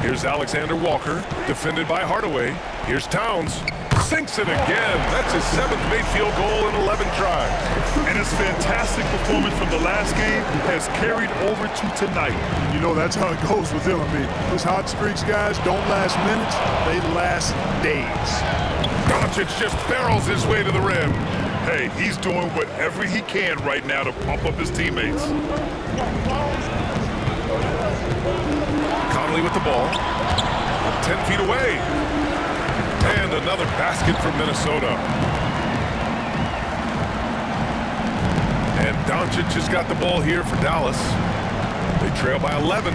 Here's Alexander Walker, defended by Hardaway. Here's Towns. Sinks it again. That's his 7th made field goal in 11 tries. And his fantastic performance from the last game has carried over to tonight. You know, that's how it goes with him. I mean, those hot streaks, guys, don't last minutes. They last days. Doncic just barrels his way to the rim. Hey, he's doing whatever he can right now to pump up his teammates. Conley with the ball. 10 feet away. And another basket from Minnesota. And Doncic has got the ball here for Dallas. They trail by 11.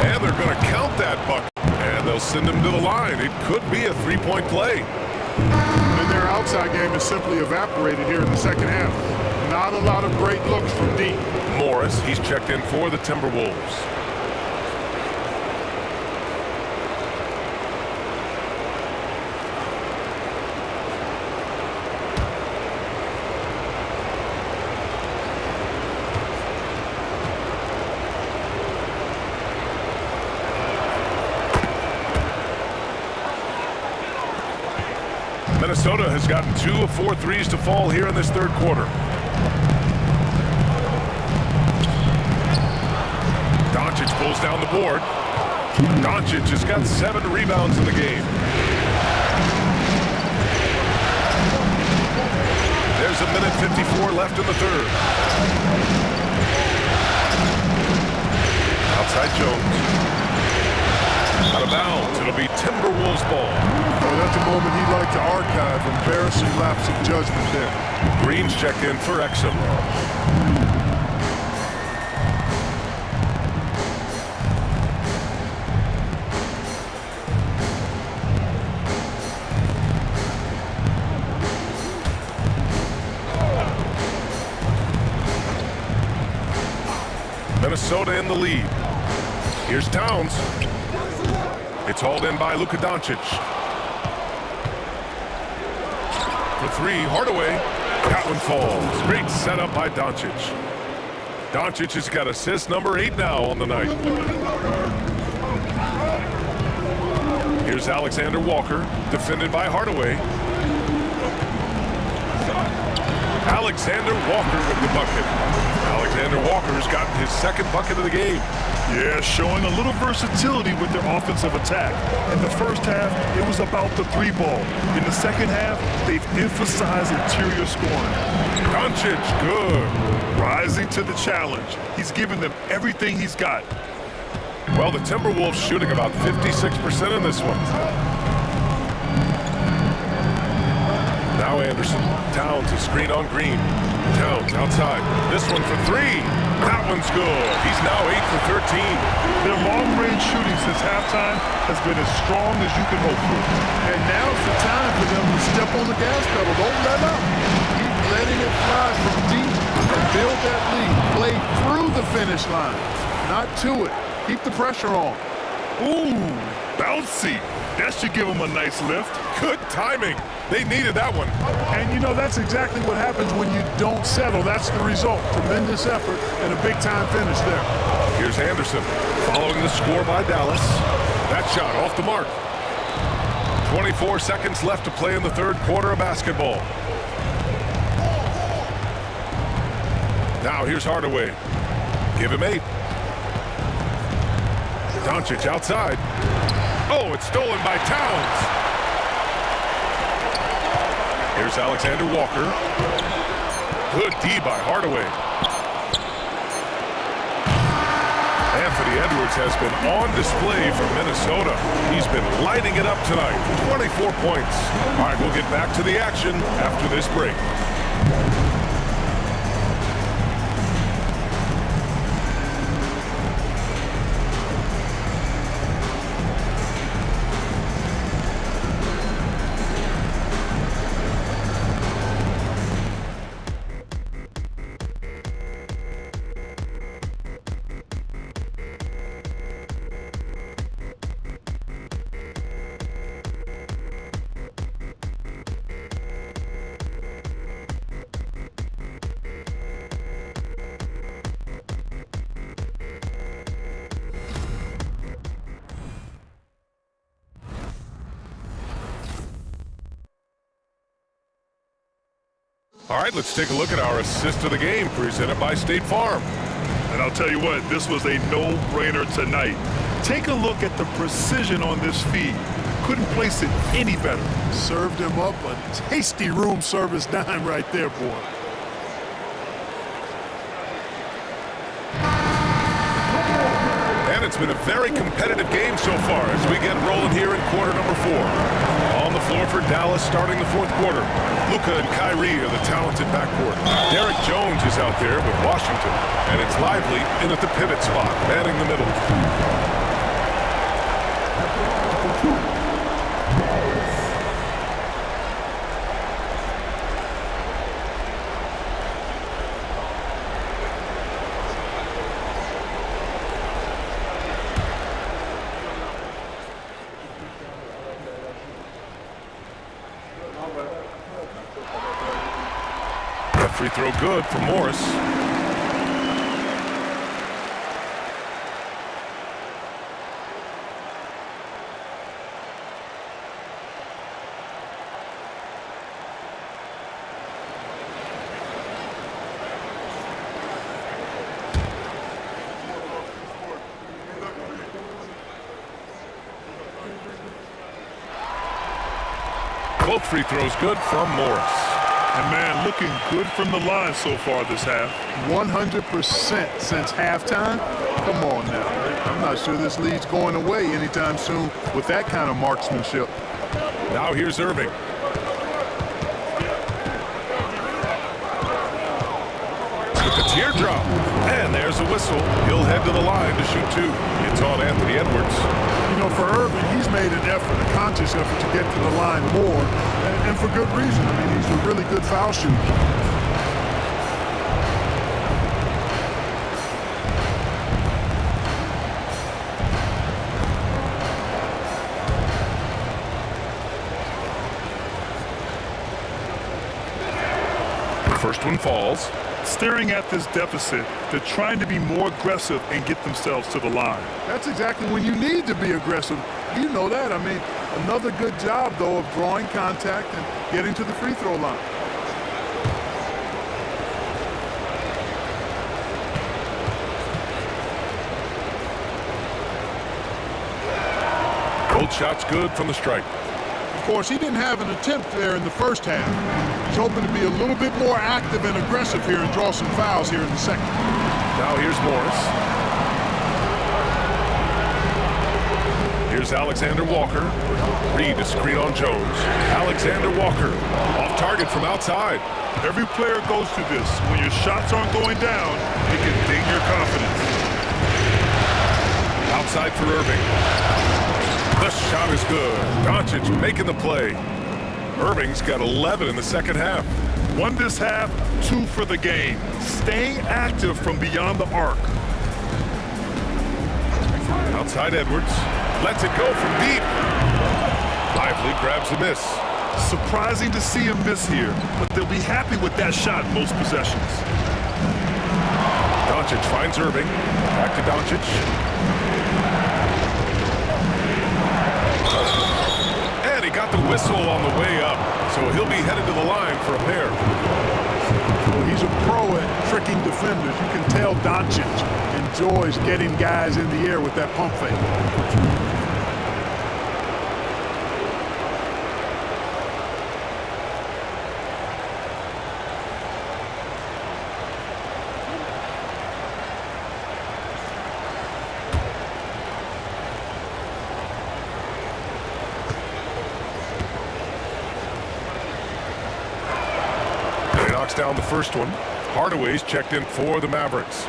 And they're going to count that bucket. And they'll send him to the line. It could be a 3-point play. And their outside game is simply evaporated here in the second half. Not a lot of great looks from deep. Morris, he's checked in for the Timberwolves. Minnesota has gotten 2 of 4 threes to fall here in this third quarter. Doncic pulls down the board. Doncic has got 7 rebounds in the game. There's a minute 54 left in the third. Outside Jones. Out of bounds. It'll be Timberwolves ball. Oh, that's a moment he'd like to archive. Embarrassing lapse of judgment there. Green's checked in for Exum. Minnesota in the lead. Here's Towns. It's hauled in by Luka Doncic. For three, Hardaway. That one falls. Great setup by Doncic. Doncic has got assist number 8 now on the night. Here's Alexander Walker, defended by Hardaway. Alexander Walker with the bucket. Alexander Walker's gotten his second bucket of the game. Yeah, showing a little versatility with their offensive attack. In the first half, it was about the 3-ball. In the second half, they've emphasized interior scoring. Doncic, good. Rising to the challenge. He's given them everything he's got. Well, the Timberwolves shooting about 56% in this one. Now Anderson. Towns a screen on Green. Towns outside. This one for 3. That one's good. He's now 8 for 13. Their long-range shooting since halftime has been as strong as you can hope for. And now's the time for them to step on the gas pedal. Don't let up. Keep letting it fly from deep and build that lead. Play through the finish line, not to it. Keep the pressure on. Ooh, bouncy. That should give them a nice lift. Good timing. They needed that one. And you know, that's exactly what happens when you don't settle. That's the result. Tremendous effort and a big-time finish there. Here's Anderson following the score by Dallas. That shot off the mark. 24 seconds left to play in the third quarter of basketball. Now here's Hardaway. Give him 8. Doncic outside. Oh, it's stolen by Towns. Here's Alexander Walker. Good D by Hardaway. Anthony Edwards has been on display for Minnesota. He's been lighting it up tonight. 24 points. All right, we'll get back to the action after this break. All right, let's take a look at our assist of the game presented by State Farm. And I'll tell you what, this was a no-brainer tonight. Take a look at the precision on this feed. Couldn't place it any better. Served him up a tasty room service dime right there, boy. And it's been a very competitive game so far as we get rolling here in quarter number 4. On the floor for Dallas starting the fourth quarter. Luka and Kyrie are the talented backcourt. Derek Jones is out there with Washington. And it's Lively in at the pivot spot, manning the middle. Free throw good for Morris. Both free throws good from Morris. And man, looking good from the line so far this half. 100% since halftime. Come on now. I'm not sure this lead's going away anytime soon with that kind of marksmanship. Now here's Irving. With the teardrop. And there's a whistle. He'll head to the line to shoot 2. It's on Anthony Edwards. You know, for Irving, he's made an effort, a conscious effort to get to the line more, and for good reason. I mean, he's a really good foul shooter. First one falls. Staring at this deficit, they're trying to be more aggressive and get themselves to the line. That's exactly when you need to be aggressive. You know that. I mean, another good job, though, of drawing contact and getting to the free throw line. Both shots good from the stripe. Of course, he didn't have an attempt there in the first half. He's hoping to be a little bit more active and aggressive here and draw some fouls here in the second. Now here's Morris. Here's Alexander Walker. Reed to screen on Jones. Alexander Walker off target from outside. Every player goes through this. When your shots aren't going down, it can ding your confidence. Outside for Irving. The shot is good. Doncic making the play. Irving's got 11 in the second half. 1 this half, 2 for the game. Staying active from beyond the arc. Outside Edwards. Lets it go from deep. Lively grabs a miss. Surprising to see him miss here, but they'll be happy with that shot most possessions. Doncic finds Irving. Back to Doncic. And he got the whistle on the way up, so he'll be headed to the line for a pair. Well, he's a pro at tricking defenders. You can tell Doncic enjoys getting guys in the air with that pump fake. Down the first one. Hardaway's checked in for the Mavericks.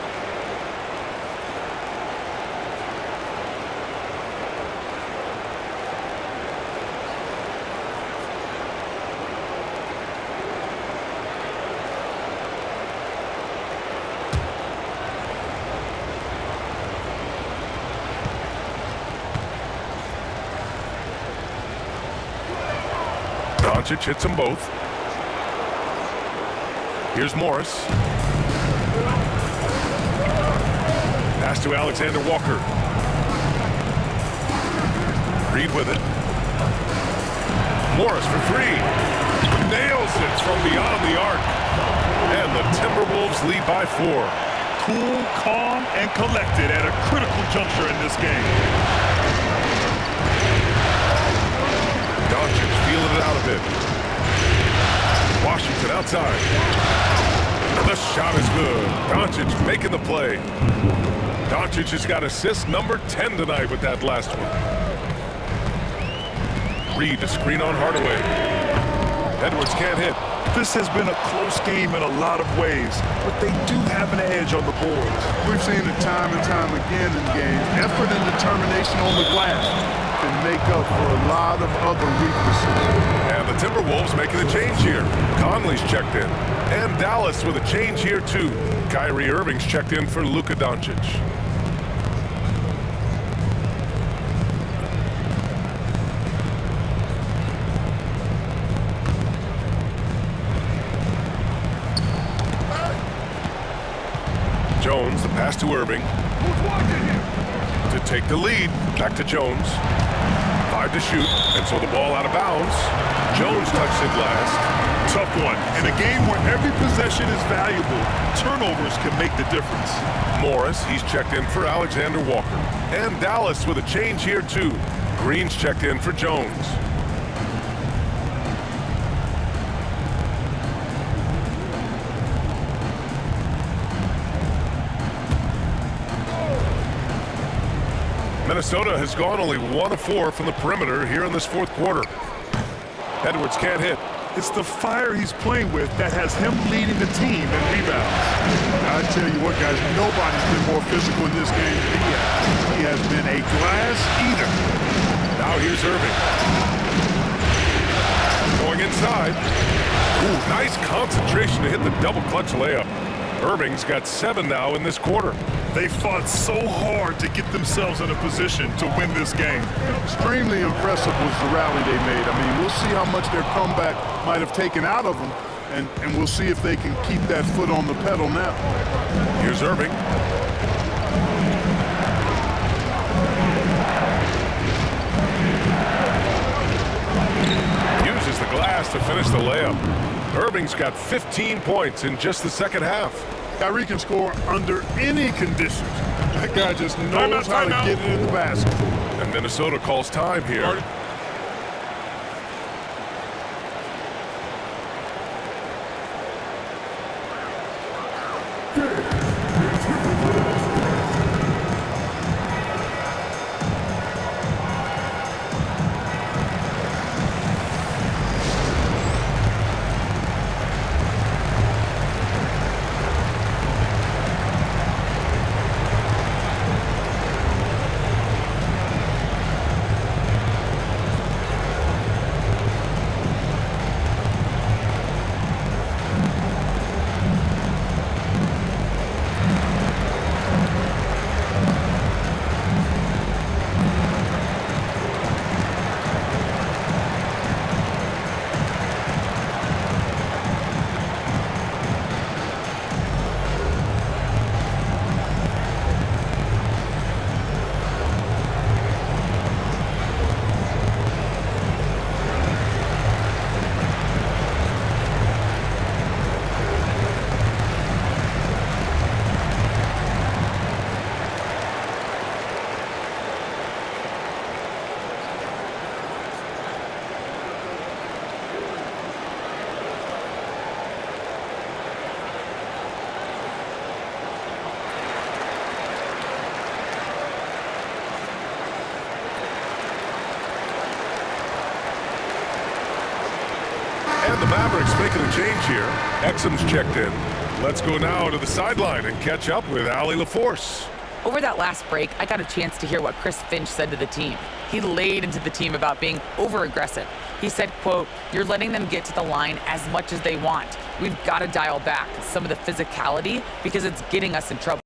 Doncic hits them both. Here's Morris. Pass to Alexander Walker. Reed with it. Morris for 3. Nails it from beyond the arc. And the Timberwolves lead by 4. Cool, calm, and collected at a critical juncture in this game. Doncic feeling it out a bit. Washington outside. The shot is good. Doncic making the play. Doncic has got assist number 10 tonight with that last one. Reed to screen on Hardaway. Edwards can't hit. This has been a close game in a lot of ways, but they do have an edge on the boards. We've seen it time and time again in games. Effort and determination on the glass can make up for a lot of other weaknesses. And the Timberwolves making a change here. Conley's checked in. And Dallas with a change here too. Kyrie Irving's checked in for Luka Doncic. Jones, the pass to Irving. To take the lead. Back to Jones. 5 to shoot, and so the ball out of bounds. Jones touched it last. Tough one. In a game where every possession is valuable, turnovers can make the difference. Morris, he's checked in for Alexander Walker. And Dallas with a change here too. Green's checked in for Jones. Minnesota has gone only 1 of 4 from the perimeter here in this fourth quarter. Edwards can't hit. It's the fire he's playing with that has him leading the team in rebounds. I tell you what, guys, nobody's been more physical in this game than he has. He has been a glass eater. Now here's Irving. Going inside. Ooh, nice concentration to hit the double clutch layup. Irving's got 7 now in this quarter. They fought so hard to get themselves in a position to win this game. Extremely impressive was the rally they made. I mean, we'll see how much their comeback might have taken out of them, And we'll see if they can keep that foot on the pedal now. Here's Irving. Uses the glass to finish the layup. Irving's got 15 points in just the second half. Kyrie can score under any conditions. That guy just knows how to get it in the basket. And Minnesota calls time here. And the Mavericks making a change here. Exum's checked in. Let's go now to the sideline and catch up with Allie LaForce. Over that last break, I got a chance to hear what Chris Finch said to the team. He laid into the team about being over-aggressive. He said, quote, "You're letting them get to the line as much as they want. We've got to dial back some of the physicality because it's getting us in trouble.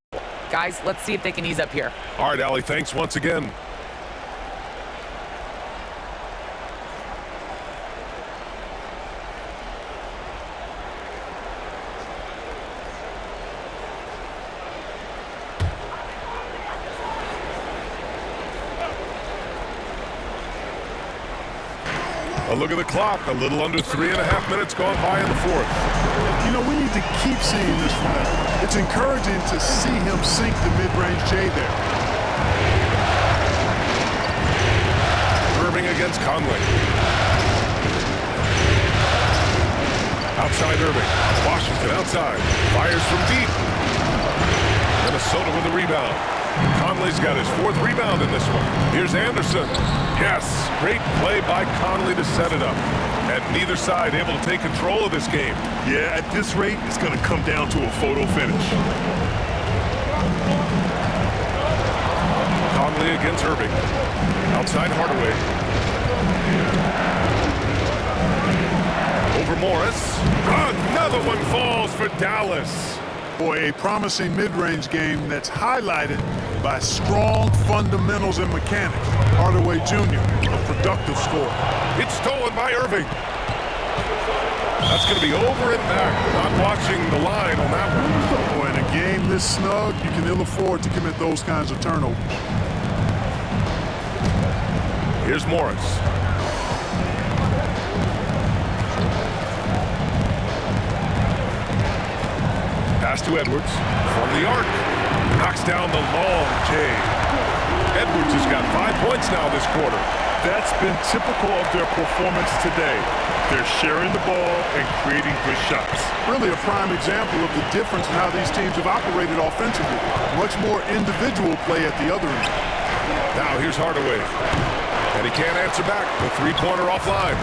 Guys, let's see if they can ease up here." All right, Allie, thanks once again. A look at the clock, a little under 3.5 minutes gone by in the fourth. You know, we need to keep seeing this from him. It's encouraging to see him sink the mid-range J there. Irving against Conley. Outside Irving. Washington outside. Fires from deep. Minnesota with a rebound. Conley's got his fourth rebound in this one. Here's Anderson. Yes, great play by Conley to set it up. And neither side able to take control of this game. Yeah, at this rate, it's going to come down to a photo finish. Conley against Irving. Outside Hardaway. Over Morris. Another one falls for Dallas. Boy, a promising mid-range game that's highlighted by strong fundamentals and mechanics. Hardaway Jr., a productive scorer. It's stolen by Irving. That's going to be over and back. Not watching the line on that one. Boy, in a game this snug, you can ill afford to commit those kinds of turnovers. Here's Morris. Pass to Edwards from the arc. Knocks down the long J. Edwards has got 5 points now this quarter. That's been typical of their performance today. They're sharing the ball and creating good shots. Really a prime example of the difference in how these teams have operated offensively. Much more individual play at the other end. Now here's Hardaway. And he can't answer back. The three-pointer offline.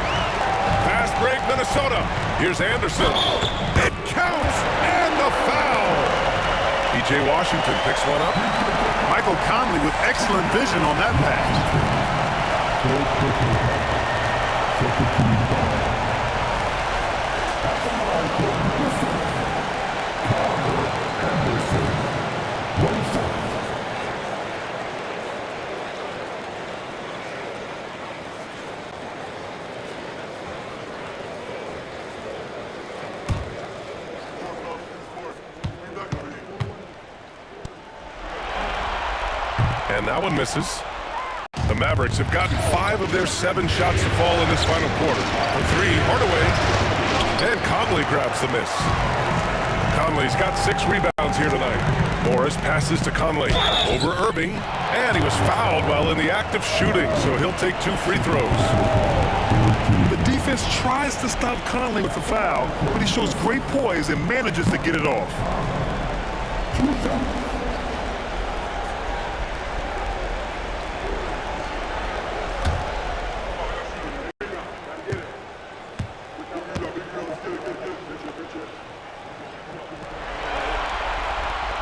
Fast break, Minnesota. Here's Anderson. It counts, and the foul. P.J. Washington picks one up. Michael Conley with excellent vision on that pass. And that one misses. The Mavericks have gotten 5 of their 7 shots to fall in this final quarter. For 3, Hardaway. And Conley grabs the miss. Conley's got 6 rebounds here tonight. Morris passes to Conley. Over Irving. And he was fouled while in the act of shooting, so he'll take 2 free throws. The defense tries to stop Conley with the foul, but he shows great poise and manages to get it off.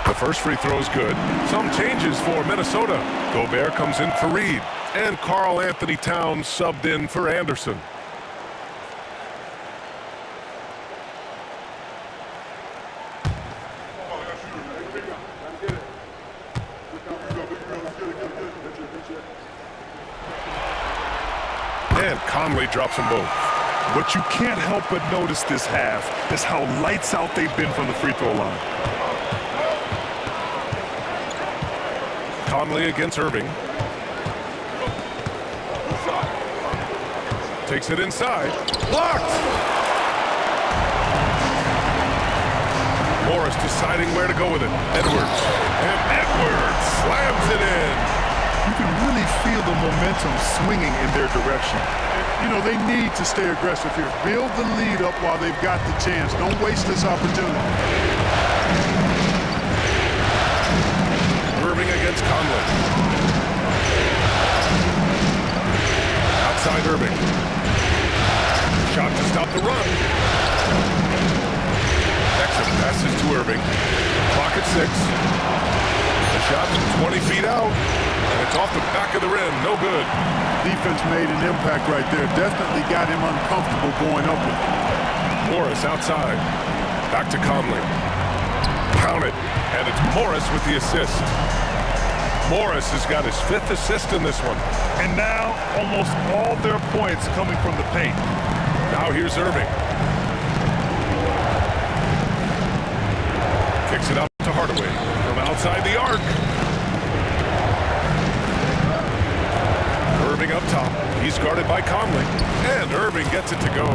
The first free throw is good. Some changes for Minnesota. Gobert comes in for Reed. And Karl Anthony Towns subbed in for Anderson. And Conley drops them both. What you can't help but notice this half is how lights out they've been from the free throw line. Conley against Irving. Takes it inside. Blocked! Morris deciding where to go with it. Edwards. And Edwards slams it in. You can really feel the momentum swinging in their direction. You know, they need to stay aggressive here. Build the lead up while they've got the chance. Don't waste this opportunity. Irving against Conley. Outside Irving. Shot to stop the run. Exum passes to Irving. Clock at 6. The shot from 20 feet out. And it's off the back of the rim. No good. Defense made an impact right there. Definitely got him uncomfortable going up with it. Morris outside. Back to Conley. Count it. And it's Morris with the assist. Morris has got his 5th assist in this one. And now, almost all their points coming from the paint. Now here's Irving. Kicks it up to Hardaway from outside the arc. Irving up top. He's guarded by Conley. And Irving gets it to go.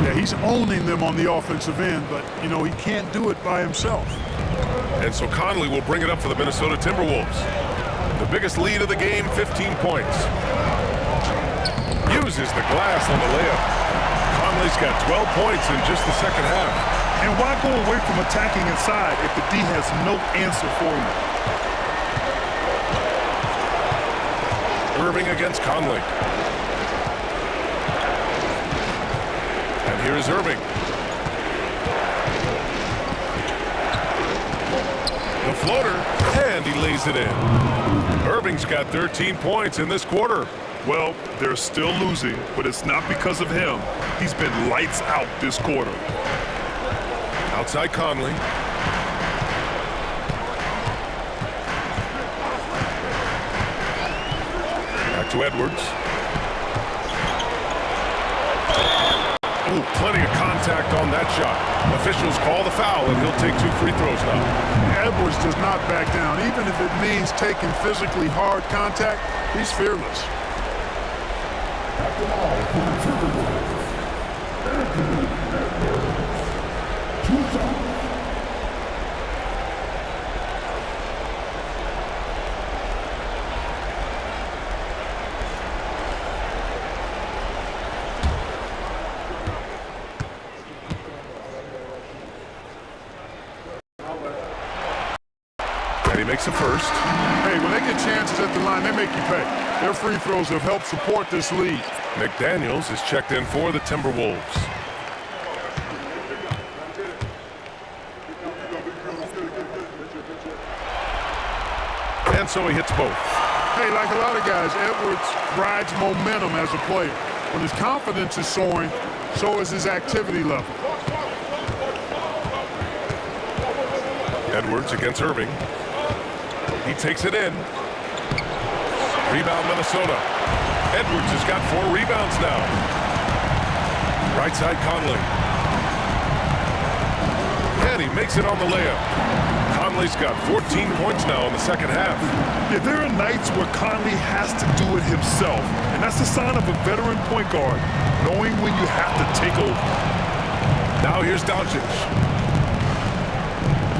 Yeah, he's owning them on the offensive end, but, you know, he can't do it by himself. And so Conley will bring it up for the Minnesota Timberwolves. The biggest lead of the game, 15 points. Uses the glass on the layup. Conley's got 12 points in just the second half. And why go away from attacking inside if the D has no answer for you? Irving against Conley. And here's Irving. The floater, and he lays it in. Irving's got 13 points in this quarter. Well, they're still losing, but it's not because of him. He's been lights out this quarter. Outside Conley. Back to Edwards. Ooh, plenty of contact on that shot. Officials call the foul, and he'll take 2 free throws now. Edwards does not back down. Even if it means taking physically hard contact, he's fearless. And he makes the first. Hey, when they get chances at the line, they make you pay. Their free throws have helped support this lead. McDaniels is checked in for the Timberwolves. And so he hits both. Hey, like a lot of guys, Edwards rides momentum as a player. When his confidence is soaring, so is his activity level. Edwards against Irving. He takes it in. Rebound Minnesota. Edwards has got 4 rebounds now. Right side Conley. And he makes it on the layup. Conley's got 14 points now in the second half. Yeah, there are nights where Conley has to do it himself, and that's a sign of a veteran point guard, knowing when you have to take over. Now here's Doncic.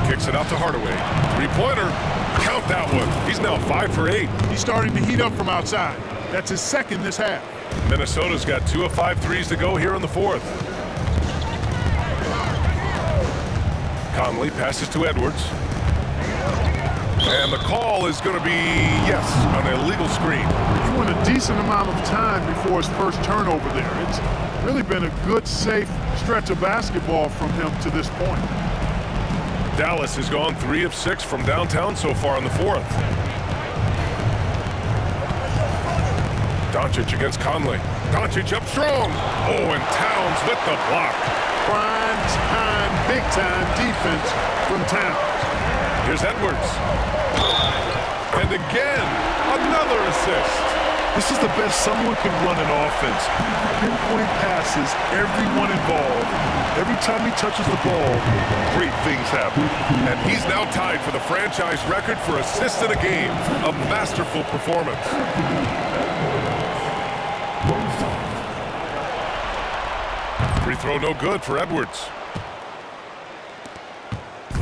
Kicks it out to Hardaway. Three-pointer. Count that one. He's now 5 for 8. He's starting to heat up from outside. That's his second this half. Minnesota's got 2 of 5 threes to go here in the fourth. Conley passes to Edwards. And the call is going to be, yes, an illegal screen. He went a decent amount of time before his first turnover there. It's really been a good, safe stretch of basketball from him to this point. Dallas has gone 3 of 6 from downtown so far in the fourth. Doncic against Conley. Doncic up strong. Oh, and Towns with the block. Prime time, big time defense from Towns. Here's Edwards. And again, another assist. This is the best someone can run an offense. Pinpoint passes, everyone involved. Every time he touches the ball, great things happen. And he's now tied for the franchise record for assists in a game. A masterful performance. Free throw no good for Edwards.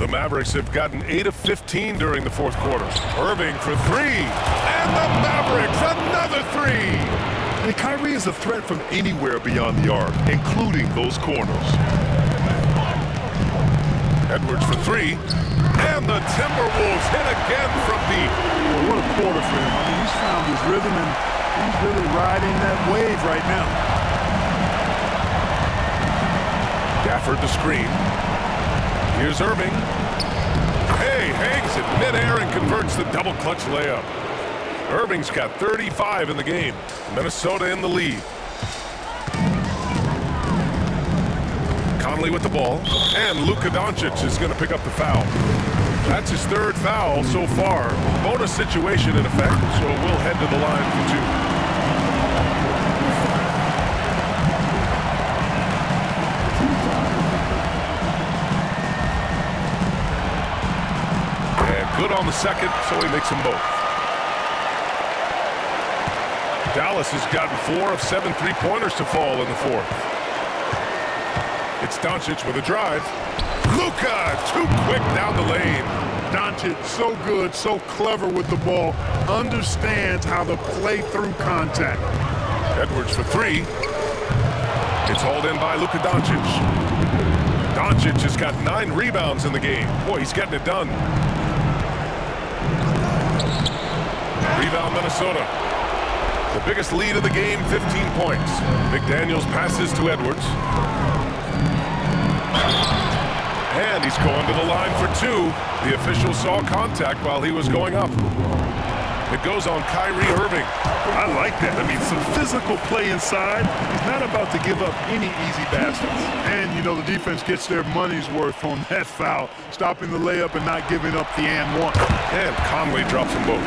The Mavericks have gotten 8 of 15 during the fourth quarter. Irving for 3. And the Mavericks, another 3. And Kyrie is a threat from anywhere beyond the arc, including those corners. Edwards for 3. And the Timberwolves hit again from deep. Well, what a quarter for him. I mean, he's found his rhythm, and he's really riding that wave right now. Gafford the screen. Here's Irving. Hey, hangs it midair and converts the double clutch layup. Irving's got 35 in the game. Minnesota in the lead. Conley with the ball. And Luka Doncic is going to pick up the foul. That's his 3rd foul so far. Bonus situation in effect, so we'll head to the line for 2. Good on the second, so he makes them both. Dallas has gotten 4 of 7 three-pointers to fall in the fourth. It's Doncic with a drive. Luka, too quick down the lane. Doncic, so good, so clever with the ball. Understands how to play through contact. Edwards for 3. It's hauled in by Luka Doncic. Doncic has got 9 rebounds in the game. Boy, he's getting it done. Rebound Minnesota. The biggest lead of the game, 15 points. McDaniels passes to Edwards. And he's going to the line for 2. The official saw contact while he was going up. It goes on Kyrie Irving. I like that. I mean, some physical play inside. He's not about to give up any easy baskets. And, you know, the defense gets their money's worth on that foul. Stopping the layup and not giving up the and one. And Conley drops them both.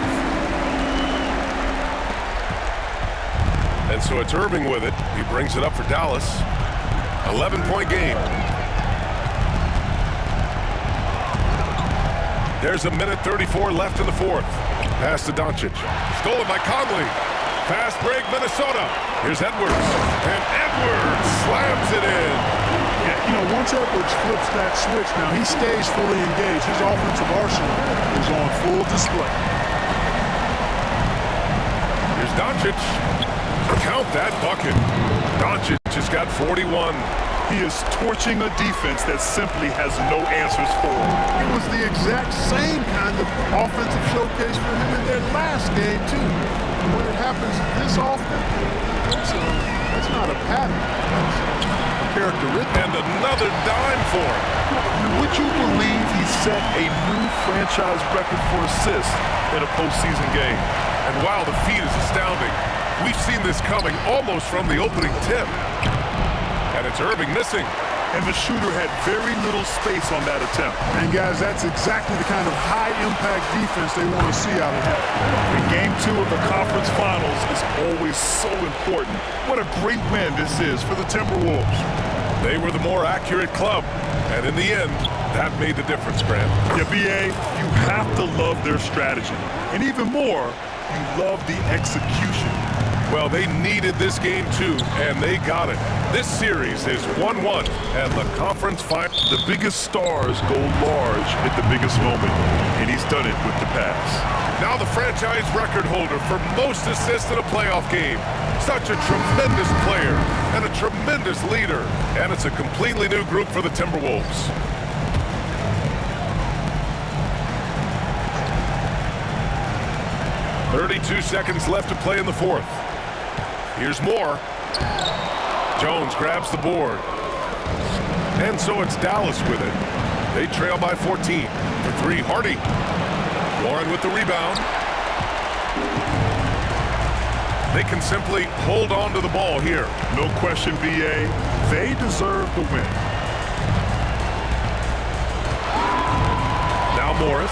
And so it's Irving with it. He brings it up for Dallas. 11-point game. There's a minute 34 left in the fourth. Pass to Doncic. Stolen by Conley. Fast break, Minnesota. Here's Edwards. And Edwards slams it in. Yeah, you know, once Edwards flips that switch, now he stays fully engaged. His offensive arsenal is on full display. Here's Doncic. Count that bucket. Doncic has got 41. He is torching a defense that simply has no answers for him. It was the exact same kind of offensive showcase for him in their last game, too. When it happens this often, that's not a pattern. That's a characteristic. And another dime for him. Would you believe he set a new franchise record for assists in a postseason game? And while the feat is astounding, we've seen this coming almost from the opening tip. And it's Irving missing. And the shooter had very little space on that attempt. And guys, that's exactly the kind of high-impact defense they want to see out of him. And Game 2 of the conference finals is always so important. What a great win this is for the Timberwolves. They were the more accurate club. And in the end, That made the difference, Grant. Yeah, B.A., you have to love their strategy. And even more, you love the execution. Well, they needed this game too, and they got it. This series is 1-1, and the conference final. The biggest stars go large at the biggest moment, and he's done it with the pass. Now the franchise record holder for most assists in a playoff game. Such a tremendous player and a tremendous leader, and it's a completely new group for the Timberwolves. "32 seconds left to play in the fourth. Here's more. Jones grabs the board. And so it's Dallas with it. They trail by 14. For three, Hardy. Warren with the rebound. They can simply hold on to the ball here. No question, B.A., they deserve the win. Now Morris.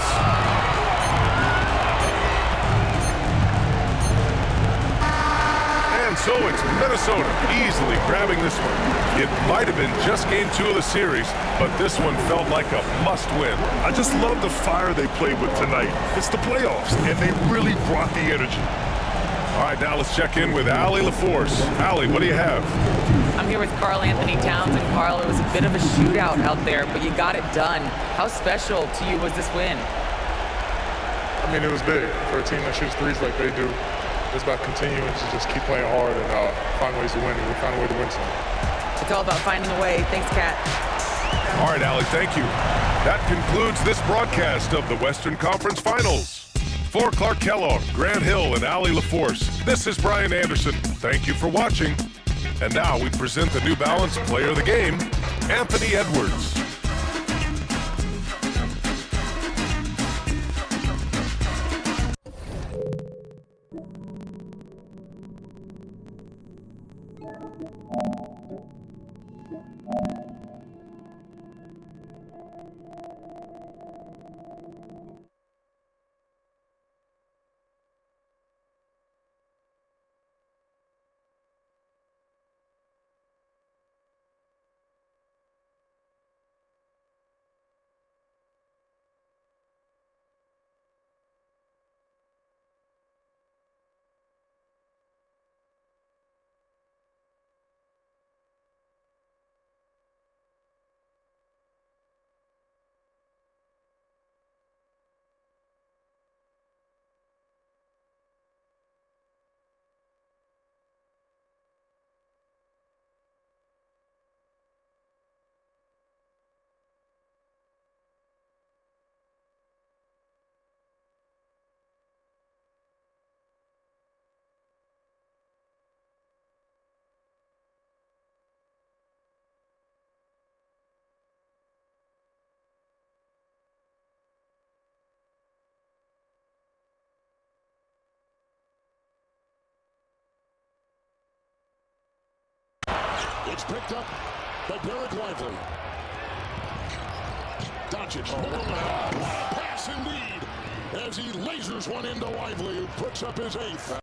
And so it's Minnesota easily grabbing this one. It might have been just game 2 of the series, but this one felt like a must-win. I just love the fire they played with tonight. It's the playoffs, and they really brought the energy. All right, now let's check in with Allie LaForce. Allie, what do you have? I'm here with Karl Anthony Towns, and Karl, it was a bit of a shootout out there, but you got it done. How special to you was this win? I mean, it was big for a team that shoots threes like they do. It's about continuing to just keep playing hard and find ways to win, and we found a way to win some. It's all about finding a way. Thanks, Kat. All right, Allie, thank you. That concludes this broadcast of the Western Conference Finals. For Clark Kellogg, Grant Hill, and Allie LaForce, this is Brian Anderson. Thank you for watching. And now we present the New Balance Player of the Game, Anthony Edwards. It's picked up by Derek Lively. Doncic. Pass indeed as he lasers one into Lively, who puts up his 8th.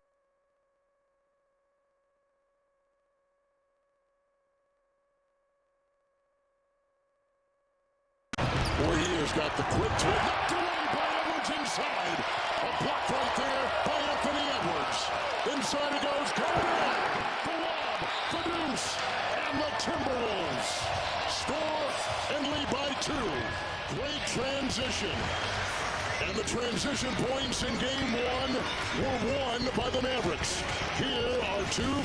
Boy, he has got the quick twitch. Knocked away by Edwards inside. A block right there by Anthony Edwards. Inside it goes. The lob, the deuce, and the Timberwolves score and lead by 2. Great transition. And the transition points in game 1 were won by the Mavericks. Here are 2